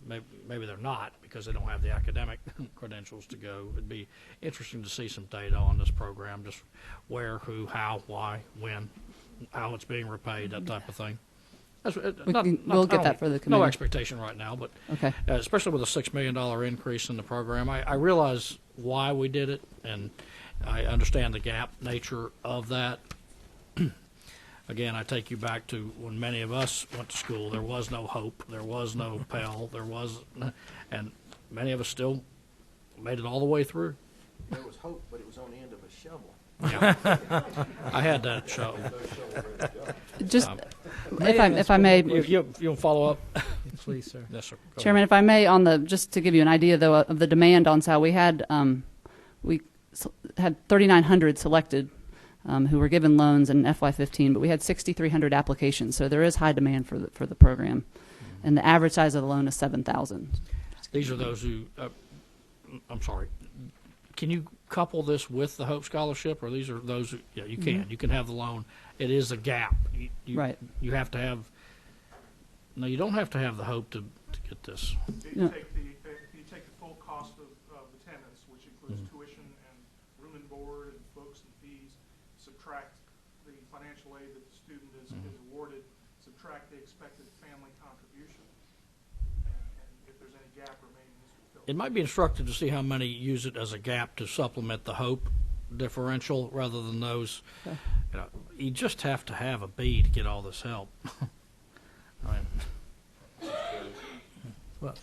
maybe they're not because they don't have the academic credentials to go. It'd be interesting to see some data on this program, just where, who, how, why, when, how it's being repaid, that type of thing. We'll get that for the No committee. expectation right now, but Okay. especially with a $6 million increase in the program, I realize why we did it, and I understand the gap nature of that. Again, I take you back to when many of us went to school. There was no Hope, there was no Pell, and many of us still made it all the way through. There was hope, but it was on the end of a shovel. Yeah. I had that show. Just, if I may, You'll follow up? Please, sir. Yes, sir. Go Chairman, if I may, just to give you an idea though of the demand on SAL, we had 3,900 selected who were given loans in FY15, but we had 6,300 applications, so there is high demand for the program, and the average size of the loan is $7,000. These are those who. I'm sorry. Can you couple this with the Hope Scholarship, or these are those? Yeah, you can. You can have the loan. It is a gap. Right. You have to have. No, you don't have to have the Hope to get this. You take the full cost of attendance, which includes tuition and room and board and books and fees, subtract the financial aid that the student is awarded, subtract the expected family contribution, and if there's any gap remaining, this will fill. It might be instructive to see how many use it as a gap to supplement the Hope differential rather than those. Okay. You just have to have a B to get all this help. I mean, When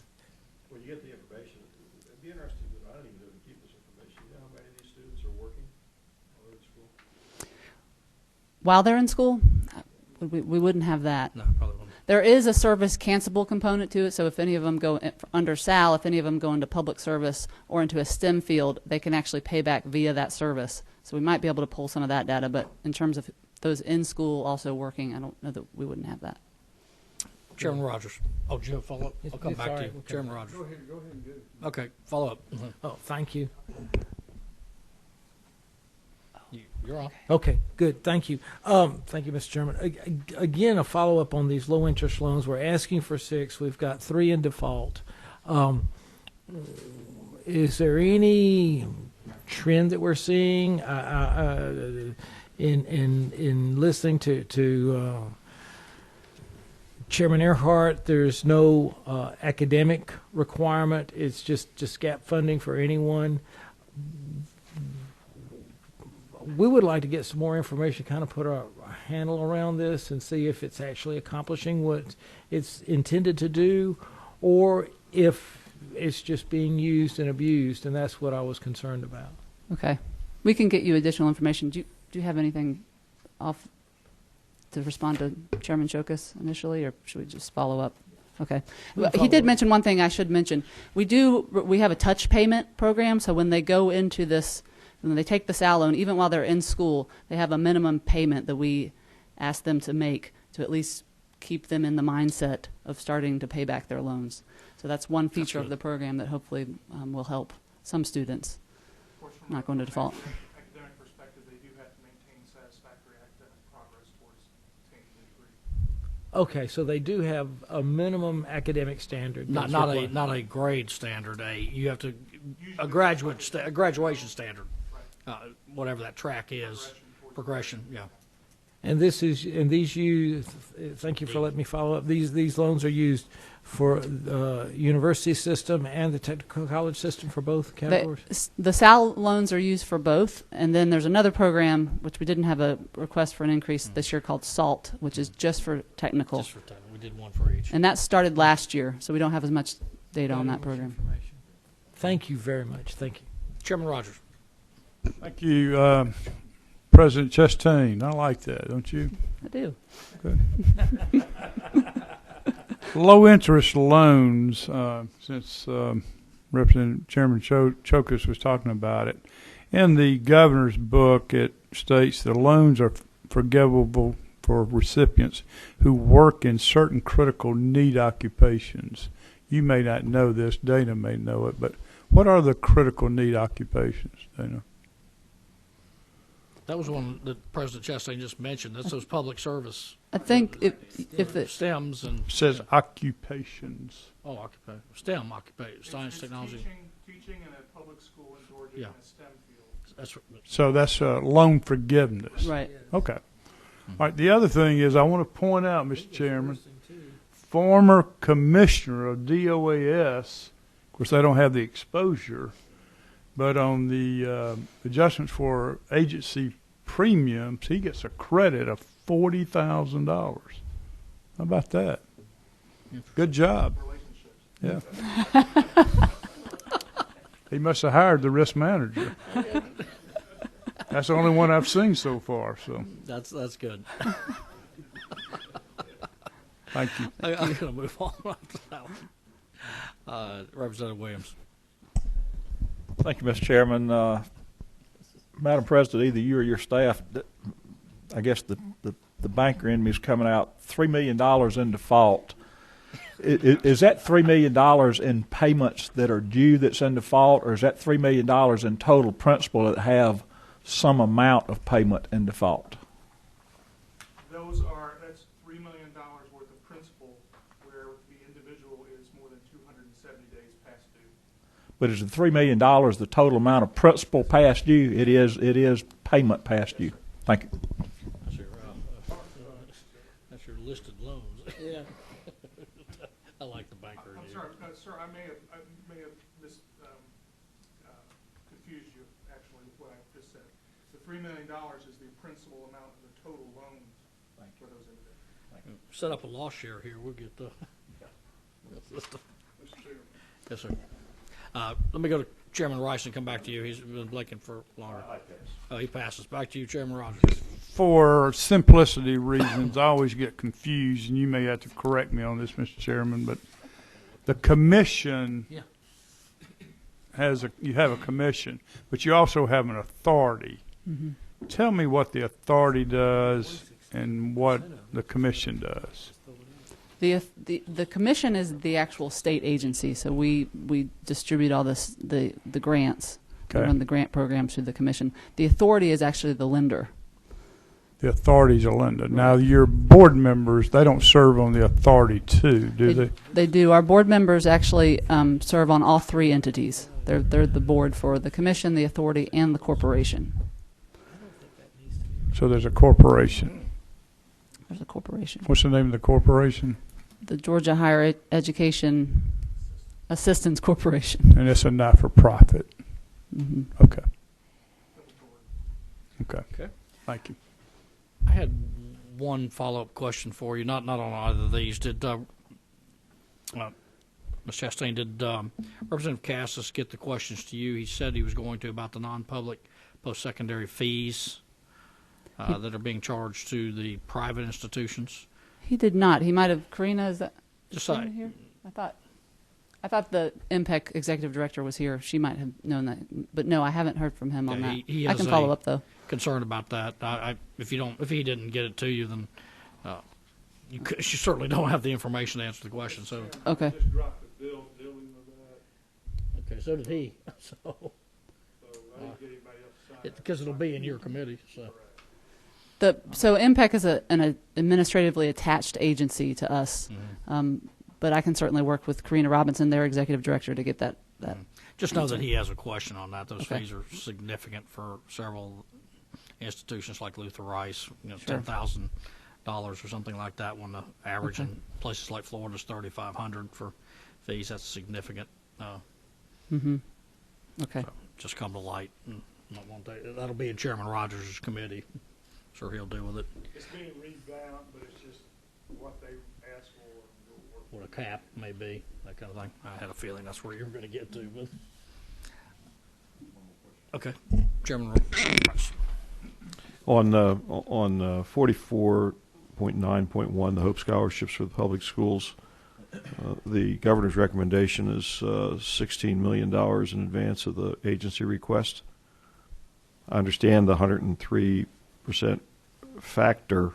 you get the information, it'd be interesting, but I don't even know if you keep this information. You know how many of these students are working while they're at school? While they're in school, we wouldn't have that. no, probably won't. There is a service cancelable component to it, so if any of them go under SAL, if any of them go into public service or into a STEM field, they can actually pay back via that service. So we might be able to pull some of that data, but in terms of those in school also working, I don't know that we wouldn't have that. Chairman Rogers. Oh, Jim, follow up. I'll come back to you. Chairman Rogers. Go ahead and do it. Okay, follow up. Oh, thank you. You're on. Okay, good. Thank you. Thank you, Mr. Chairman. Again, a follow-up on these low-interest loans. We're asking for 6. We've got 3 in default. Is there any trend that we're seeing in listening to Chairman Earhart? There's no academic requirement. It's just gap funding for anyone. We would like to get some more information, kind of put a handle around this and see if it's actually accomplishing what it's intended to do, or if it's just being used and abused, and that's what I was concerned about. Okay. We can get you additional information. Do you have anything off to respond to Chairman Chokas initially, or should we just follow up? Okay. Well, he did mention one thing I should mention. We have a touch payment program, so when they go into this, when they take the SAL loan, even while they're in school, they have a minimum payment that we ask them to make to at least keep them in the mindset of starting to pay back their loans. So that's one feature of the program that hopefully will help some students not going to default. Academic perspective, they do have to maintain satisfactory academic progress towards attaining the degree. Okay, so they do have a minimum academic standard. Not a grade standard. You have to a graduation standard. Whatever that track is, progression. Yeah. And these used. Thank you for letting me follow up. These loans are used for the university system and the technical college system for both categories. The SAL loans are used for both, and then there's another program which we didn't have a request for an increase this year called SALT, which is just for technical. Just for technical. We did one for each. And that started last year, so we don't have as much data on that program. Thank you very much. Thank you, Chairman Rogers. Thank you, President Chastain. I like that, don't you? I do. Good. Low interest loans, since Representative Chairman Chokas was talking about it. In the governor's book, it states that loans are forgivable for recipients who work in certain critical need occupations. You may not know this, Dana may know it, but what are the critical need occupations, Dana? That was one that President Chastain just mentioned. That's those public service. I think if it STEMs and it says occupations. Oh, occupation. STEM, occupation, science, technology. Teaching in a public school in Georgia Yeah. in a STEM field. That's So that's loan forgiveness. right. Okay. All right, the other thing is I want to point out, Mr. Chairman, former commissioner of DOAS, of course, they don't have the exposure, but on the adjustments for agency premiums, he gets a credit of $40,000. How about that? Good job. Yeah. He must have hired the risk manager. That's the only one I've seen so far. So That's good. thank you. I'm going to move on after that one. Representative Williams. Thank you, Mr. Chairman. Madam President, either you or your staff, I guess the banker in me is coming out $3 million in default. Is that $3 million in payments that are due that's in default, or is that $3 million in total principal that have some amount of payment in default? That's $3 million worth of principal, where the individual is more than 270 days past due. But is the $3 million the total amount of principal past due? It is payment past due. Thank you. That's your listed loans. Yeah. I like the banker. I'm sorry, sir. I may have confused you. Actually, with what I just said. The $3 million is the principal amount of the total loans for those individuals. Set up a loss share here. We'll get the. Yes, sir. Let me go to Chairman Rice and come back to you. He's been blinking for longer. Oh, he passes. Back to you, Chairman Rogers. For simplicity reasons, I always get confused, and you may have to correct me on this, Mr. Chairman, but the commission you have a commission, but you also have an authority. Mm-hmm. Tell me what the authority does and what the commission does. The commission is the actual state agency, so we distribute all the grants. Okay. We run the grant programs through the commission. The authority is actually the lender. The authority's a lender. Now, your board members, they don't serve on the authority too, do they? They do. Our board members actually serve on all three entities. They're the board for the commission, the authority, and the corporation. So there's a corporation. There's a corporation. What's the name of the corporation? The Georgia Higher Education Assistance Corporation. And it's a not-for-profit. Mm-hmm. Okay. Okay. Thank you. I had one follow-up question for you, not on either of these. Did Ms. Chastain, did Representative Cassis get the questions to you? He said he was going to about the non-public post-secondary fees that are being charged to the private institutions. He did not. He might have. Karina, is that Just Karina here? I thought the MPEC executive director was here. She might have known that, but no, I haven't heard from him on that. He I can follow up though. Concerned about that. If he didn't get it to you, then you certainly don't have the information to answer the question. So okay. Just dropped the bill dealing with that. Okay, so did he. So because it'll be in your committee. So MPEC is an administratively attached agency to us, but I can certainly work with Karina Robinson, their executive director, to get that. Just know that he has a question on that. Those fees are significant for several institutions like Luther Rice. $10,000 or something like that. When the average in places like Florida is $3,500 for fees, that's significant. Okay. So just come to light. That'll be in Chairman Rogers' committee. Sure, he'll deal with it. It's being revamped, but it's just what they asked for. What a cap may be, that kind of thing. I had a feeling that's where you were going to get to. But okay, Chairman Rogers. On 44.9.1, the Hope Scholarships for the public schools, the governor's recommendation is $16 million in advance of the agency request. I understand the 103% factor.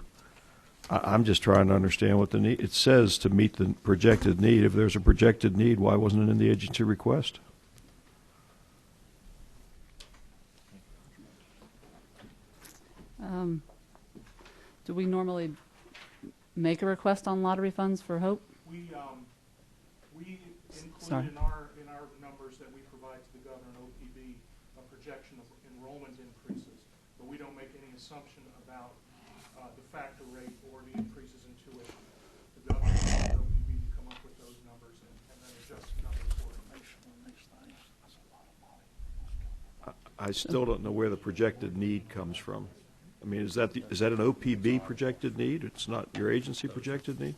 I'm just trying to understand what the need. It says to meet the projected need. If there's a projected need, why wasn't it in the agency request? Do we normally make a request on lottery funds for Hope? We include Sorry. in our numbers that we provide to the governor and OPB a projection of enrollment increases, but we don't make any assumption about the factor rate or the increases in tuition. The governor and OPB to come up with those numbers and then adjust the numbers accordingly. I still don't know where the projected need comes from. I mean, is that an OPB projected need? It's not your agency projected need?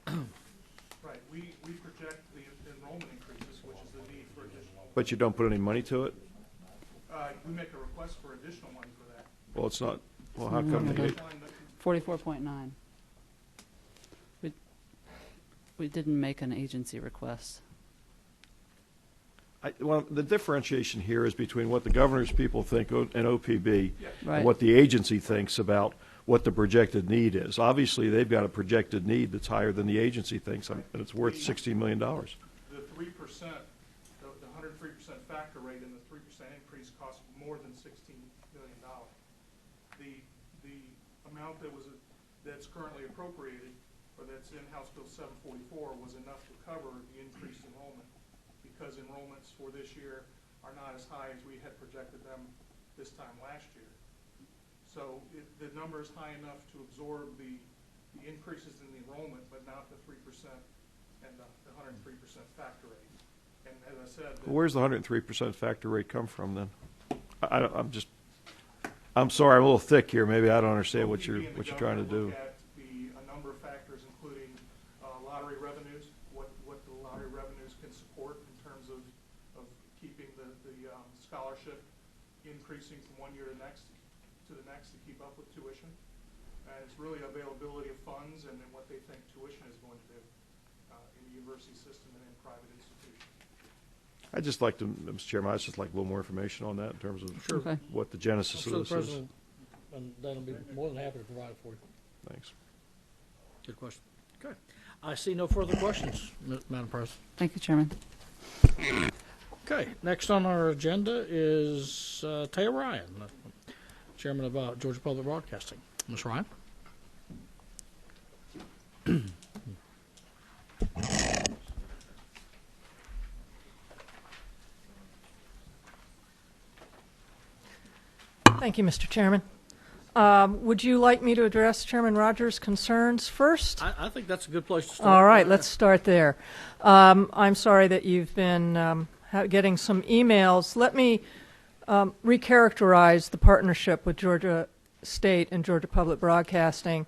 Right. We project the enrollment increases, which is the need for additional. But you don't put any money to it? We make a request for additional money for that. Well, it's not. Well, how come the 44.9. We didn't make an agency request. well, the differentiation here is between what the governor's people think and OPB, Right. and what the agency thinks about what the projected need is. Obviously, they've got a projected need that's higher than the agency thinks, and it's worth $16 million. The 3%, the 103% factor rate and the 3% increase cost more than $16 million. The amount that's currently appropriated, or that's in House Bill 744, was enough to cover the increased enrollment, because enrollments for this year are not as high as we had projected them this time last year. So the number is high enough to absorb the increases in the enrollment, but not the 3% and the 103% factor rate. And as I said, Well, where's the 103% factor rate come from then? I'm sorry, I'm a little thick here. Maybe I don't understand what you're trying to do. Look at a number of factors, including lottery revenues, what the lottery revenues can support in terms of keeping the scholarship increasing from one year to the next to keep up with tuition. And it's really availability of funds and then what they think tuition is going to do in the university system and in private institutions. I'd just like to, Mr. Chairman, I'd just like a little more information on that in terms of Okay. what the genesis I'm sure of the this is. president and Dan will be more than happy to provide it for you. Thanks. Good question. Okay. I see no further questions, Madam President. Thank you, Chairman. Okay. Next on our agenda is Taya Ryan, Chairman of Georgia Public Broadcasting. Ms. Ryan. Thank you, Mr. Chairman. Would you like me to address Chairman Rogers' concerns first? I think that's a good place to start. All right, let's start there. I'm sorry that you've been getting some emails. Let me recharacterize the partnership with Georgia State and Georgia Public Broadcasting.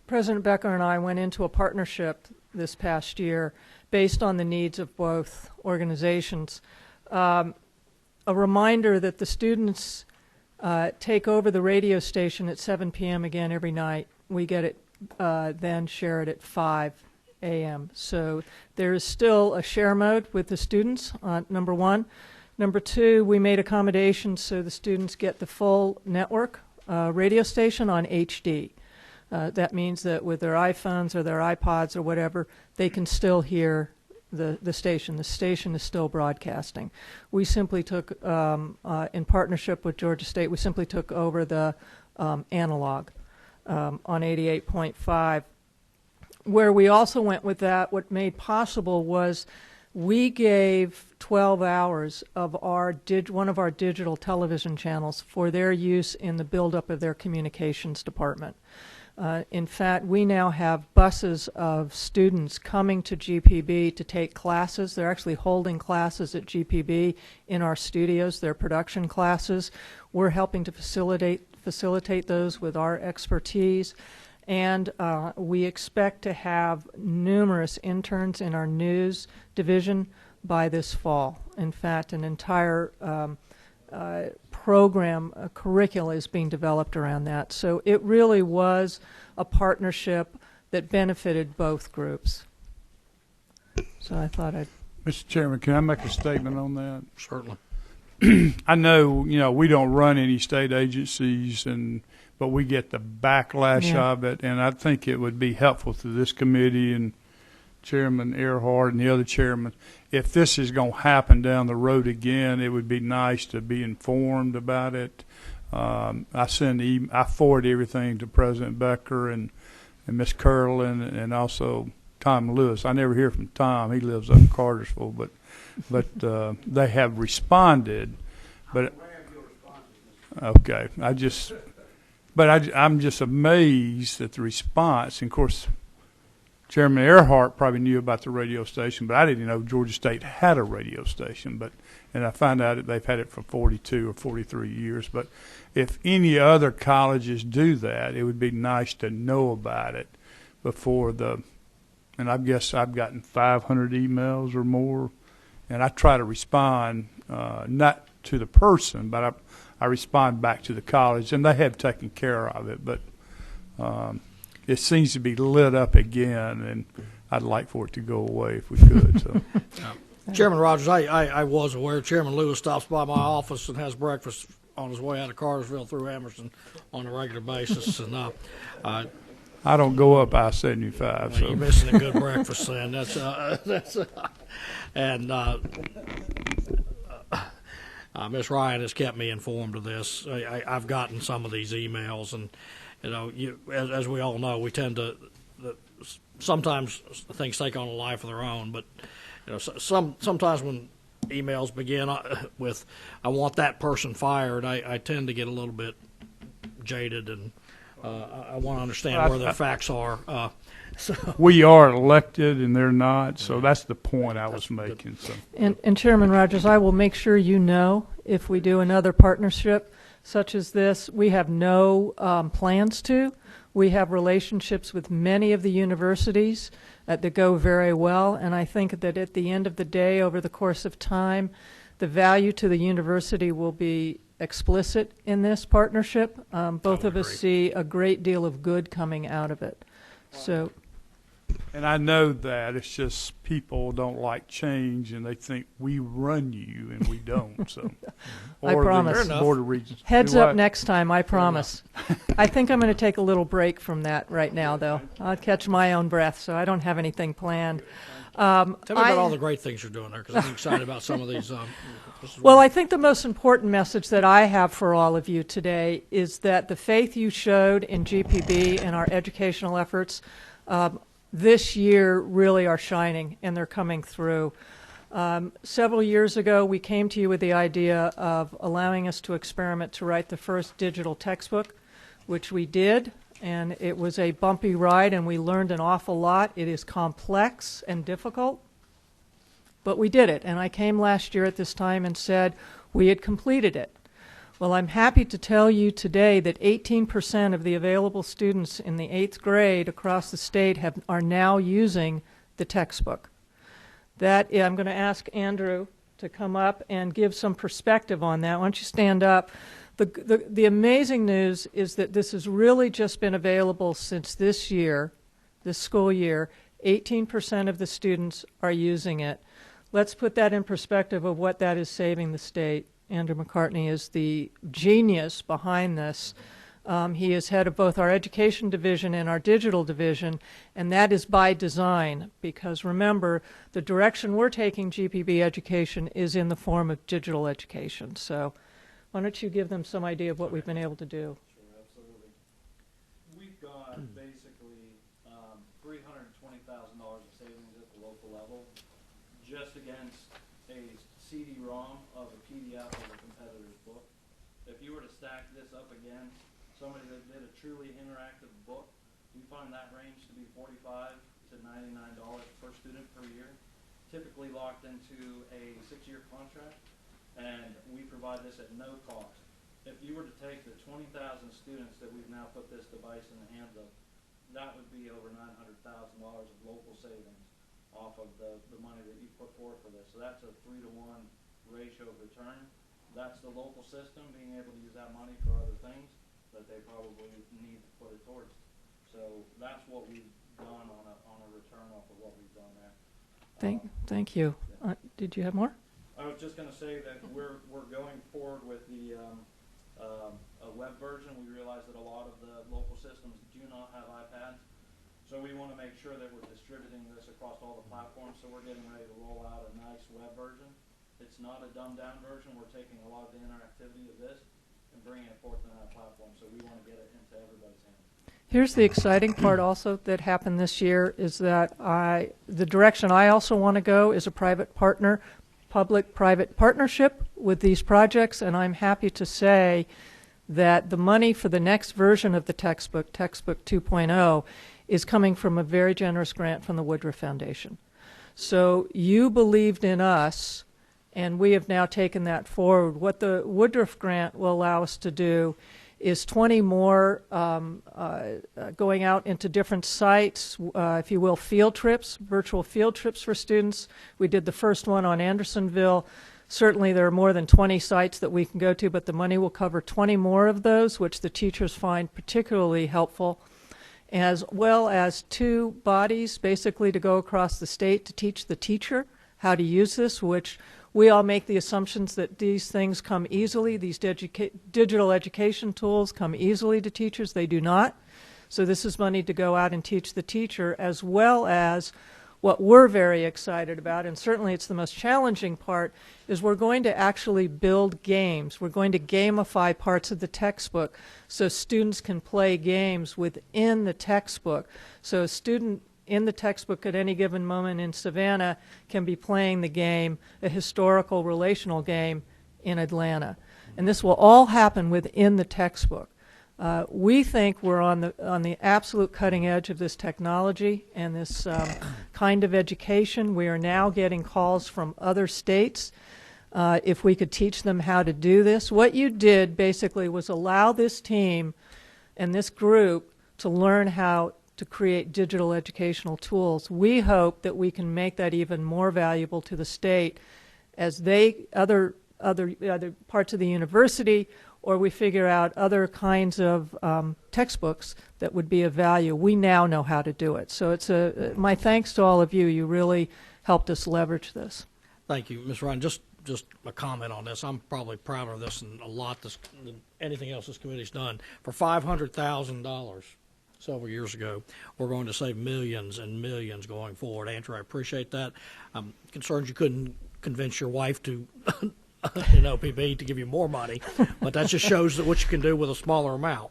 President Becker and I went into a partnership this past year based on the needs of both organizations. A reminder that the students take over the radio station at 7 p.m. again every night. We get it, then share it at 5 a.m. So there is still a share mode with the students, number one. Number two, we made accommodations so the students get the full network radio station on HD. That means that with their iPhones or their iPods or whatever, they can still hear the station. The station is still broadcasting. We simply took, in partnership with Georgia State, we simply took over the analog on 88.5. Where we also went with that, what made possible was we gave 12 hours of one of our digital television channels for their use in the buildup of their communications department. In fact, we now have buses of students coming to GPB to take classes. They're actually holding classes at GPB in our studios. They're production classes. We're helping to facilitate those with our expertise. And we expect to have numerous interns in our news division by this fall. In fact, an entire program, a curricula is being developed around that. So it really was a partnership that benefited both groups. So I thought I'd... Mr. Chairman, can I make a statement on that? Certainly. I know, we don't run any state agencies, but we get the backlash of it, and I think it would be helpful to this committee and Chairman Earhart and the other chairman. If this is going to happen down the road again, it would be nice to be informed about it. I forward everything to President Becker and Ms. Curlin and also Tom Lewis. I never hear from Tom. He lives up in Cartersville, but but they have responded. But okay, I'm just amazed at the response. And of course, Chairman Earhart probably knew about the radio station, but I didn't know Georgia State had a radio station. And I found out that they've had it for 42 or 43 years. But if any other colleges do that, it would be nice to know about it before and I guess I've gotten 500 emails or more, and I try to respond, not to the person, but I respond back to the college, and they have taken care of it. But it seems to be lit up again, and I'd like for it to go away if we could. So. Chairman Rogers, I was aware Chairman Lewis stops by my office and has breakfast on his way out of Cartersville through Emerson on a regular basis, and I don't go up I-75. Well, so you're missing a good breakfast then. Miss Ryan has kept me informed of this. I've gotten some of these emails, and as we all know, we tend to sometimes things take on a life of their own. But sometimes when emails begin with "I want that person fired," I tend to get a little bit jaded, and I want to understand where their facts are. We are elected, and they're not, so that's the point I was making. So. And Chairman Rogers, I will make sure you know if we do another partnership such as this. We have no plans to. We have relationships with many of the universities that go very well, and I think that at the end of the day, over the course of time, the value to the university will be explicit in this partnership. Both of us see a great deal of good coming out of it. So, and I know that it's just people don't like change, and they think we run you, and we don't. So, I promise. Board of Regents. Heads up next time, I promise. I think I'm going to take a little break from that right now, though. I'll catch my own breath, so I don't have anything planned. Tell me about all the great things you're doing there, because I'm excited about some of these. Well, I think the most important message that I have for all of you today is that the faith you showed in GPB and our educational efforts this year really are shining, and they're coming through. Several years ago, we came to you with the idea of allowing us to experiment to write the first digital textbook, which we did. And it was a bumpy ride, and we learned an awful lot. It is complex and difficult, but we did it. And I came last year at this time and said we had completed it. Well, I'm happy to tell you today that 18% of the available students in the 8th grade across the state are now using the textbook. I'm going to ask Andrew to come up and give some perspective on that. Why don't you stand up? The amazing news is that this has really just been available since this school year. 18% of the students are using it. Let's put that in perspective of what that is saving the state. Andrew McCartney is the genius behind this. He is head of both our education division and our digital division, and that is by design, because remember, the direction we're taking GPB education is in the form of digital education. So why don't you give them some idea of what we've been able to do? Sure, absolutely. We've got basically $320,000 of savings at the local level just against a CD-ROM of a PDF of a competitor's book. If you were to stack this up against somebody that did a truly interactive book, we find that range to be $45 to $99 per student per year, typically locked into a 6-year contract. And we provide this at no cost. If you were to take the 20,000 students that we've now put this device in the hands of, that would be over $900,000 of local savings off of the money that you put forward for this. So that's a 3-to-1 ratio of return. That's the local system being able to use that money for other things that they probably need to put it towards. So that's what we've done on a return off of what we've done there. Thank you. Did you have more? I was just going to say that we're going forward with the a web version. We realize that a lot of the local systems do not have iPads, so we want to make sure that we're distributing this across all the platforms. So we're getting ready to roll out a nice web version. It's not a dumbed down version. We're taking a lot of the interactivity of this and bringing it forth on that platform. So we want to get it into everybody's hands. Here's the exciting part also that happened this year is that the direction I also want to go is a private partner public-private partnership with these projects, and I'm happy to say that the money for the next version of the textbook, Textbook 2.0, is coming from a very generous grant from the Woodruff Foundation. So you believed in us, and we have now taken that forward. What the Woodruff grant will allow us to do is 20 more going out into different sites, if you will, field trips, virtual field trips for students. We did the first one on Andersonville. Certainly there are more than 20 sites that we can go to, but the money will cover 20 more of those, which the teachers find particularly helpful, as well as 2 bodies basically to go across the state to teach the teacher how to use this, which we all make the assumptions that these things come easily. These digital education tools come easily to teachers. They do not. So this is money to go out and teach the teacher, as well as what we're very excited about, and certainly it's the most challenging part, is we're going to actually build games. We're going to gamify parts of the textbook so students can play games within the textbook. So a student in the textbook at any given moment in Savannah can be playing the game, a historical relational game in Atlanta. And this will all happen within the textbook. We think we're on the absolute cutting edge of this technology and this kind of education. We are now getting calls from other states if we could teach them how to do this. What you did basically was allow this team and this group to learn how to create digital educational tools. We hope that we can make that even more valuable to the state as other parts of the university, or we figure out other kinds of textbooks that would be of value. We now know how to do it. So it's my thanks to all of you. You really helped us leverage this. Thank you, Ms. Ryan. Just a comment on this. I'm probably prouder of this than than anything else this committee's done. For $500,000 several years ago, we're going to save millions and millions going forward. Andrew, I appreciate that. I'm concerned you couldn't convince your wife to in OPB to give you more money, but that just shows that what you can do with a smaller amount.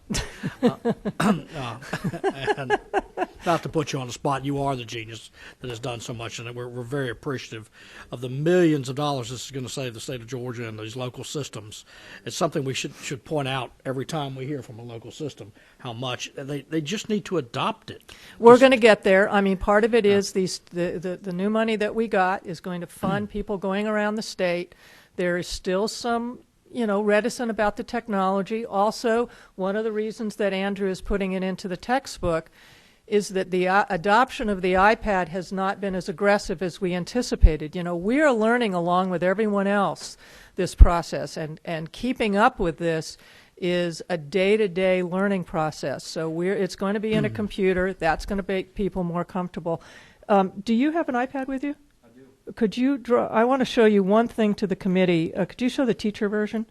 And not to put you on the spot, you are the genius that has done so much, and we're very appreciative of the millions of dollars this is going to save the state of Georgia and these local systems. It's something we should point out every time we hear from a local system how much they just need to adopt it. We're going to get there. I mean, part of it is the new money that we got is going to fund people going around the state. There is still some, reticent about the technology. Also, one of the reasons that Andrew is putting it into the textbook is that the adoption of the iPad has not been as aggressive as we anticipated. We are learning along with everyone else this process, and keeping up with this is a day-to-day learning process. So it's going to be in a computer. That's going to make people more comfortable. Do you have an iPad with you? Could you draw? I want to show you one thing to the committee. Could you show the teacher version?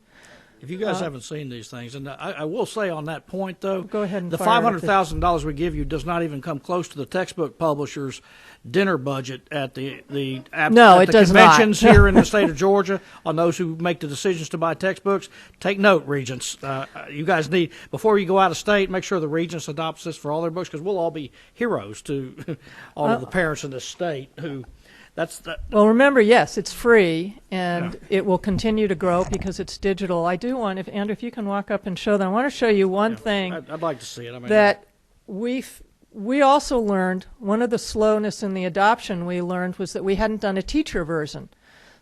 If you guys haven't seen these things, and I will say on that point, though, go ahead and the $500,000 we give you does not even come close to the textbook publisher's dinner budget at the conventions here in the state of Georgia on those who make the decisions to buy textbooks. Take note, Regents. You guys need, before you go out of state, make sure the Regents adopts this for all their books, because we'll all be heroes to all of the parents in this state who... Well, remember, yes, it's free, and it will continue to grow because it's digital. I do want, Andrew, if you can walk up and show them. I want to show you one thing. I'd like to see it. That we also learned, one of the slowness in the adoption we learned was that we hadn't done a teacher version.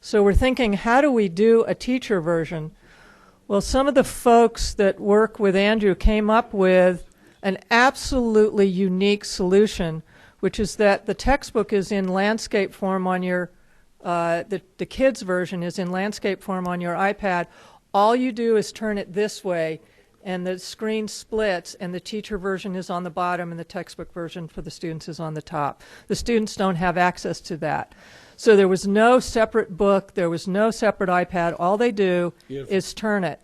So we're thinking, how do we do a teacher version? Well, some of the folks that work with Andrew came up with an absolutely unique solution, which is that the textbook is in landscape form on your, the kids' version is in landscape form on your iPad. All you do is turn it this way, and the screen splits, and the teacher version is on the bottom, and the textbook version for the students is on the top. The students don't have access to that. So there was no separate book. There was no separate iPad. All they do is turn it.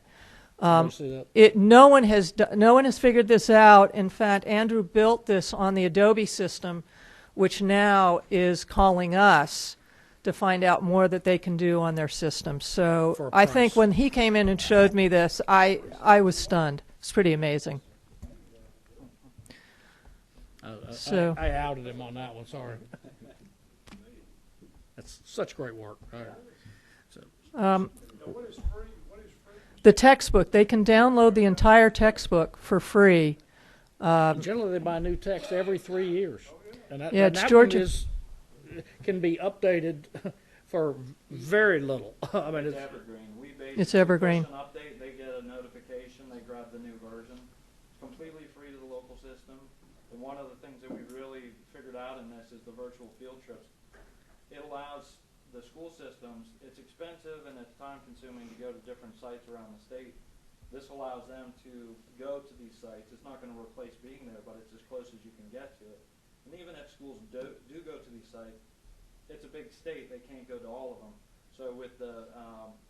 No one has figured this out. In fact, Andrew built this on the Adobe system, which now is calling us to find out more that they can do on their system. So I think when he came in and showed me this, I was stunned. It's pretty amazing. I outed him on that one. Sorry. That's such great work. The textbook, they can download the entire textbook for free. Generally, they buy new text every 3 years. And that, Yeah, and it's that Georgia. one can be updated for very little. I mean, It's evergreen. We basically It's evergreen. push an update, they get a notification, they grab the new version. It's completely free to the local system. And one of the things that we really figured out in this is the virtual field trips. It allows the school systems, it's expensive and it's time consuming to go to different sites around the state. This allows them to go to these sites. It's not going to replace being there, but it's as close as you can get to it. And even if schools do go to these sites, it's a big state. They can't go to all of them. So with the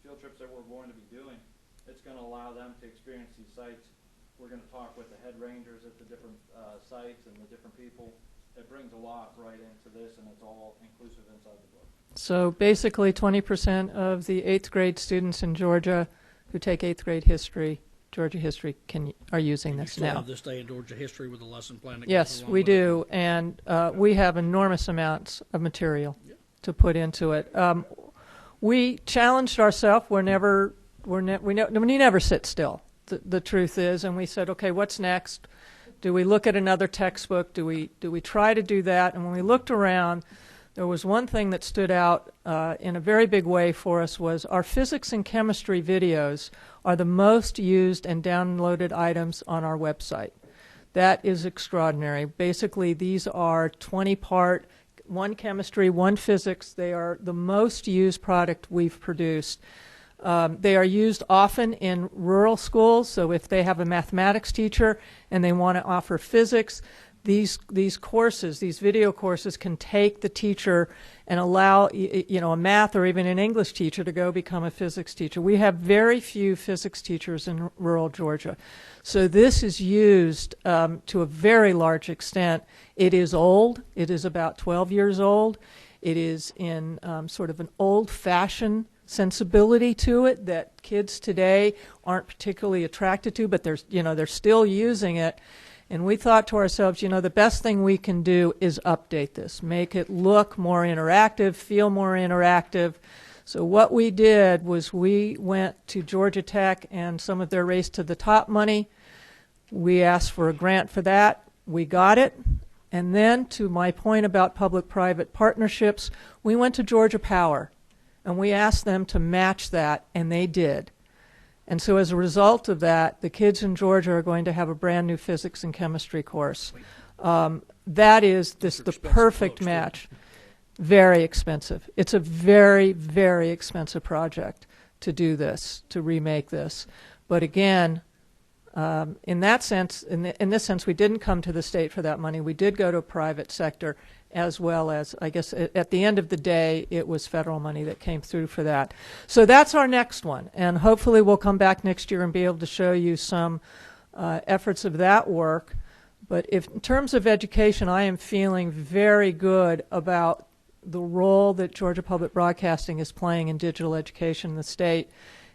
field trips that we're going to be doing, it's going to allow them to experience these sites. We're going to talk with the head rangers at the different sites and the different people. It brings a lot right into this, and it's all inclusive inside the book. So basically 20% of the 8th grade students in Georgia who take 8th grade history, Georgia history, are using You this still now. have this day in Georgia history with a lesson plan that Yes, goes along we with it. do, and we have enormous amounts of material to put into it. We challenged ourselves. We never sit still. The truth is, and we said, okay, what's next? Do we look at another textbook? Do we try to do that? And when we looked around, there was one thing that stood out in a very big way for us was our physics and chemistry videos are the most used and downloaded items on our website. That is extraordinary. Basically, these are 20-part, one chemistry, one physics. They are the most used product we've produced. They are used often in rural schools, so if they have a mathematics teacher and they want to offer physics, these courses, these video courses can take the teacher and allow a math or even an English teacher to go become a physics teacher. We have very few physics teachers in rural Georgia. So this is used to a very large extent. It is old. It is about 12 years old. It is in sort of an old-fashioned sensibility to it that kids today aren't particularly attracted to, but they're still using it. And we thought to ourselves, the best thing we can do is update this, make it look more interactive, feel more interactive. So what we did was we went to Georgia Tech and some of their Race to the Top money. We asked for a grant for that. We got it. And then, to my point about public-private partnerships, we went to Georgia Power, and we asked them to match that, and they did. And so as a result of that, the kids in Georgia are going to have a brand new physics and chemistry course. That is the perfect match. Very expensive. It's a very, very expensive project to do this, to remake this. But again, in that sense, in this sense, we didn't come to the state for that money. We did go to a private sector, as well as, I guess, at the end of the day, it was federal money that came through for that. So that's our next one, and hopefully we'll come back next year and be able to show you some efforts of that work. But in terms of education, I am feeling very good about the role that Georgia Public Broadcasting is playing in digital education in the state.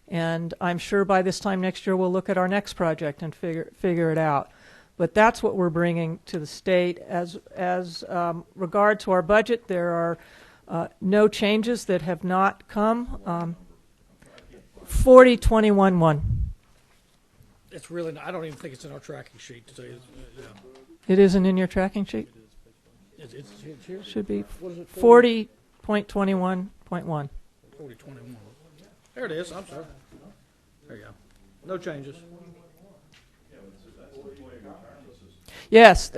And I'm sure by this time next year we'll look at our next project and figure it out. But that's what we're bringing to the state. As regard to our budget, there are no changes that have not come. 40-21-1. It's really not, I don't even think it's in our tracking sheet to tell you. It isn't in your tracking sheet? It's here. Should be What is it? 40.21.1. 40-21. There it is. I'm sorry. There you go. No changes. Yes.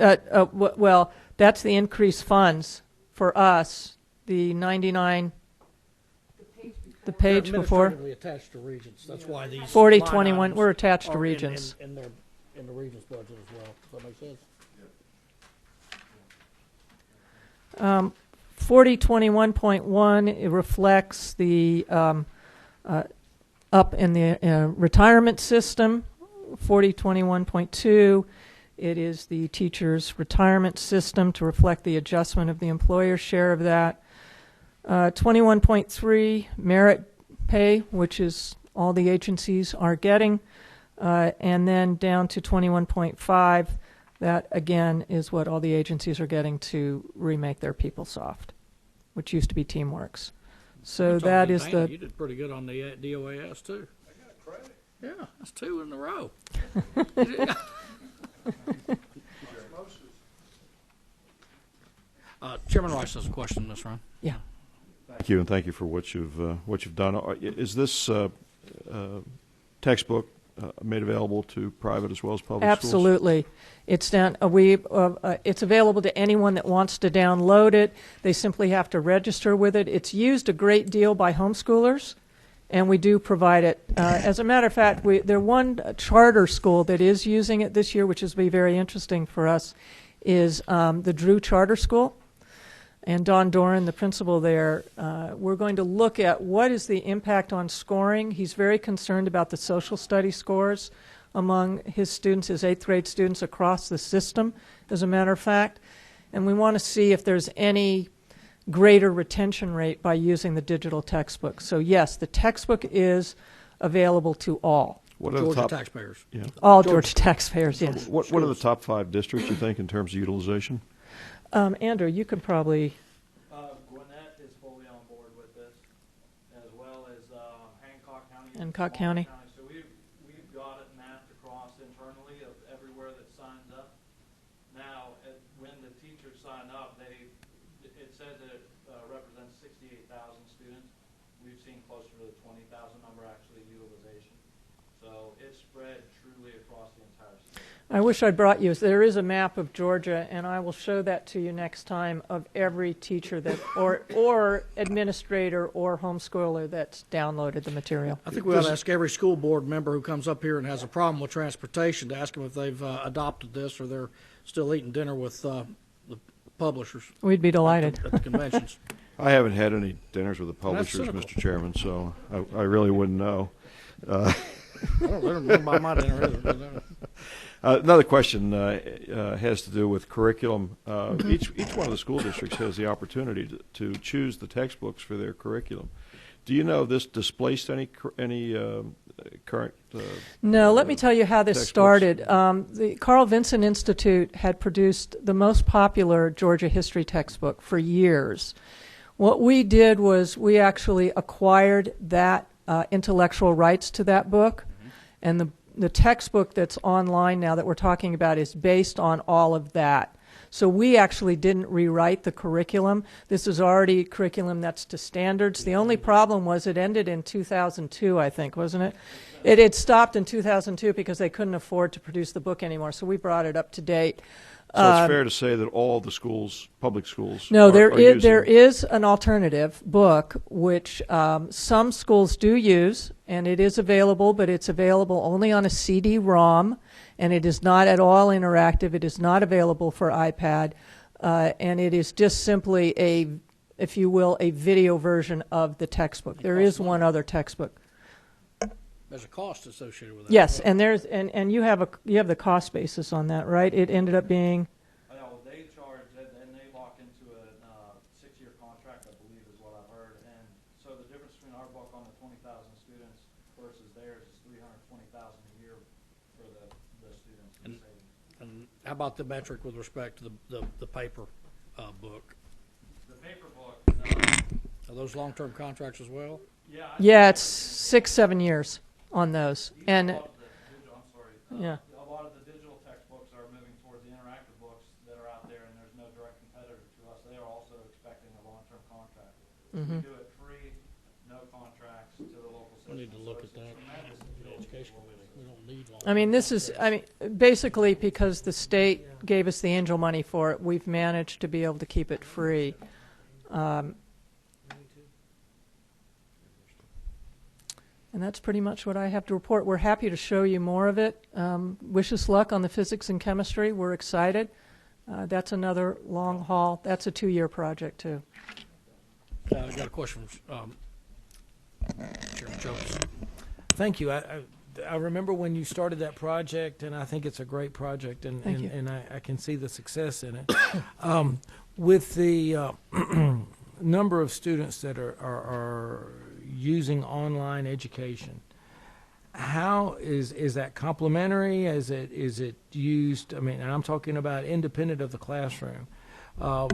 Well, that's the increased funds for us. The 99. The page They're before. administratively attached to Regents. That's why these 40-21. line We're attached to are Regents. in the Regents budget as well. Does that make sense? 4021.1, it reflects the up in the retirement system. 4021.2, it is the teacher's retirement system to reflect the adjustment of the employer's share of that. 21.3, merit pay, which is all the agencies are getting. And then down to 21.5, that again is what all the agencies are getting to remake their PeopleSoft, which used to be TeamWorks. So That's all that good, is Dana. the You did pretty good on the DOAS too. I got credit. Yeah, that's 2 in a row. Chairman Rice has a question in this round. yeah. Thank you, and thank you for what you've done. Is this textbook made available to private as well as public schools? Absolutely. It's it's available to anyone that wants to download it. They simply have to register with it. It's used a great deal by homeschoolers, and we do provide it. As a matter of fact, there's one charter school that is using it this year, which is be very interesting for us, is the Drew Charter School. And Don Doran, the principal there, we're going to look at what is the impact on scoring. He's very concerned about the social studies scores among his students, his 8th grade students across the system, as a matter of fact. And we want to see if there's any greater retention rate by using the digital textbook. So yes, the textbook is available to all. What are Georgia the top taxpayers. Yeah. All Georgia taxpayers, yes. What are the top 5 districts you think in terms of utilization? Andrew, you could probably... Gwinnett is fully on board with this, as well as Hancock County. Hancock County. So we've got it mapped across internally of everywhere that signs up. Now, when the teachers sign up, it says that it represents 68,000 students. We've seen closer to the 20,000 number actually utilization. So it's spread truly across the entire state. I wish I brought you. There is a map of Georgia, and I will show that to you next time, of every teacher that, or administrator or homeschooler that's downloaded the material. I think we ought to ask every school board member who comes up here and has a problem with transportation to ask them if they've adopted this or they're still eating dinner with the publishers. We'd be delighted. At the conventions. I haven't had any dinners with the publishers, Mr. Chairman, so I really wouldn't know. I don't remember my dinner either. Another question has to do with curriculum. Each one of the school districts has the opportunity to choose the textbooks for their curriculum. Do you know if this displaced any current? No, let me tell you how this textbooks? started. The Carl Vinson Institute had produced the most popular Georgia history textbook for years. What we did was we actually acquired that intellectual rights to that book, and the textbook that's online now that we're talking about is based on all of that. So we actually didn't rewrite the curriculum. This is already curriculum that's to standards. The only problem was it ended in 2002, I think, wasn't it? It had stopped in 2002 because they couldn't afford to produce the book anymore, so we brought it up to date. So it's fair to say that all the schools, public schools, no, are using there is an alternative book which some schools do use, and it is available, but it's available only on a CD-ROM, and it is not at all interactive. It is not available for iPad, and it is just simply if you will, a video version of the textbook. There is one other textbook. There's a cost associated with that. Yes, and there's and you have the cost basis on that, right? It ended up being. They charge and they lock into a 6-year contract, I believe, is what I've heard. And so the difference between our book on the 20,000 students versus theirs is $320,000 a year for the students. And how about the metric with respect to the paper book? The paper book. Are those long-term contracts as well? Yeah, it's 6-7 years on those, and I'm sorry. Yeah. A lot of the digital textbooks are moving towards the interactive books that are out there, and there's no direct competitor to us. They are also expecting a long-term contract. We do it free, no contracts to the local system. We need to look at that. The education committee. We don't need long. Basically because the state gave us the angel money for it, we've managed to be able to keep it free. And that's pretty much what I have to report. We're happy to show you more of it. Wish us luck on the physics and chemistry. We're excited. That's another long haul. That's a 2-year project, too. I got a question from Chairman Jones. Thank you. I remember when you started that project, and I think it's a great project, and Thank you. and I can see the success in it. With the number of students that are using online education, how is that complementary? Is it used? I mean, and I'm talking about independent of the classroom. How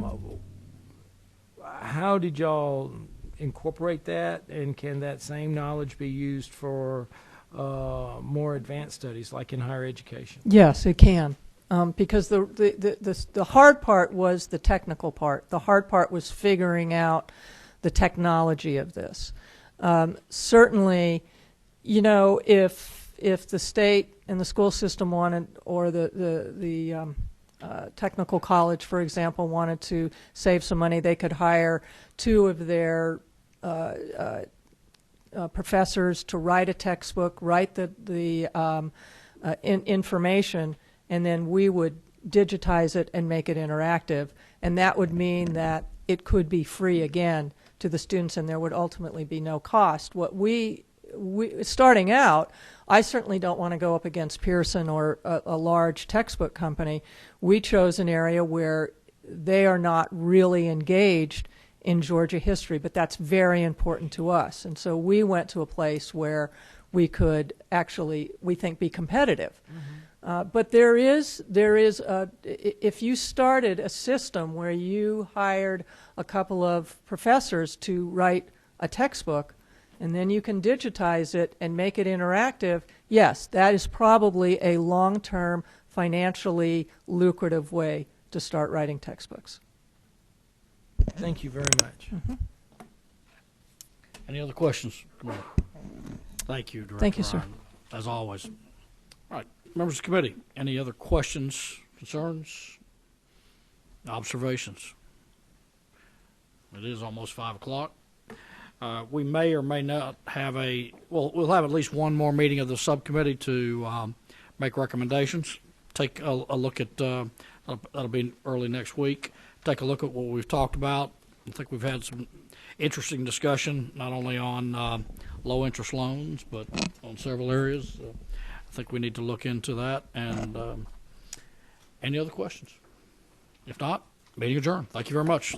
did y'all incorporate that, and can that same knowledge be used for more advanced studies, like in higher education? Yes, it can. Because the hard part was the technical part. The hard part was figuring out the technology of this. Certainly, you know, if the state and the school system wanted, or the technical college, for example, wanted to save some money, they could hire 2 of their professors to write a textbook, write the information, and then we would digitize it and make it interactive. And that would mean that it could be free again to the students, and there would ultimately be no cost. What we starting out, I certainly don't want to go up against Pearson or a large textbook company. We chose an area where they are not really engaged in Georgia history, but that's very important to us. And so we went to a place where we could actually, we think, be competitive. But there is if you started a system where you hired a couple of professors to write a textbook, and then you can digitize it and make it interactive, yes, that is probably a long-term, financially lucrative way to start writing textbooks. Thank you very much. Any other questions? Thank you, Director Thank you, sir. Ryan, as always. All right, members of the committee, any other questions, concerns, observations? It is almost 5 o'clock. We may or may not have we'll have at least one more meeting of the subcommittee to make recommendations. Take a look at, that'll be early next week. Take a look at what we've talked about. I think we've had some interesting discussion, not only on low interest loans, but on several areas. I think we need to look into that. And any other questions? If not, meeting adjourned. Thank you very much.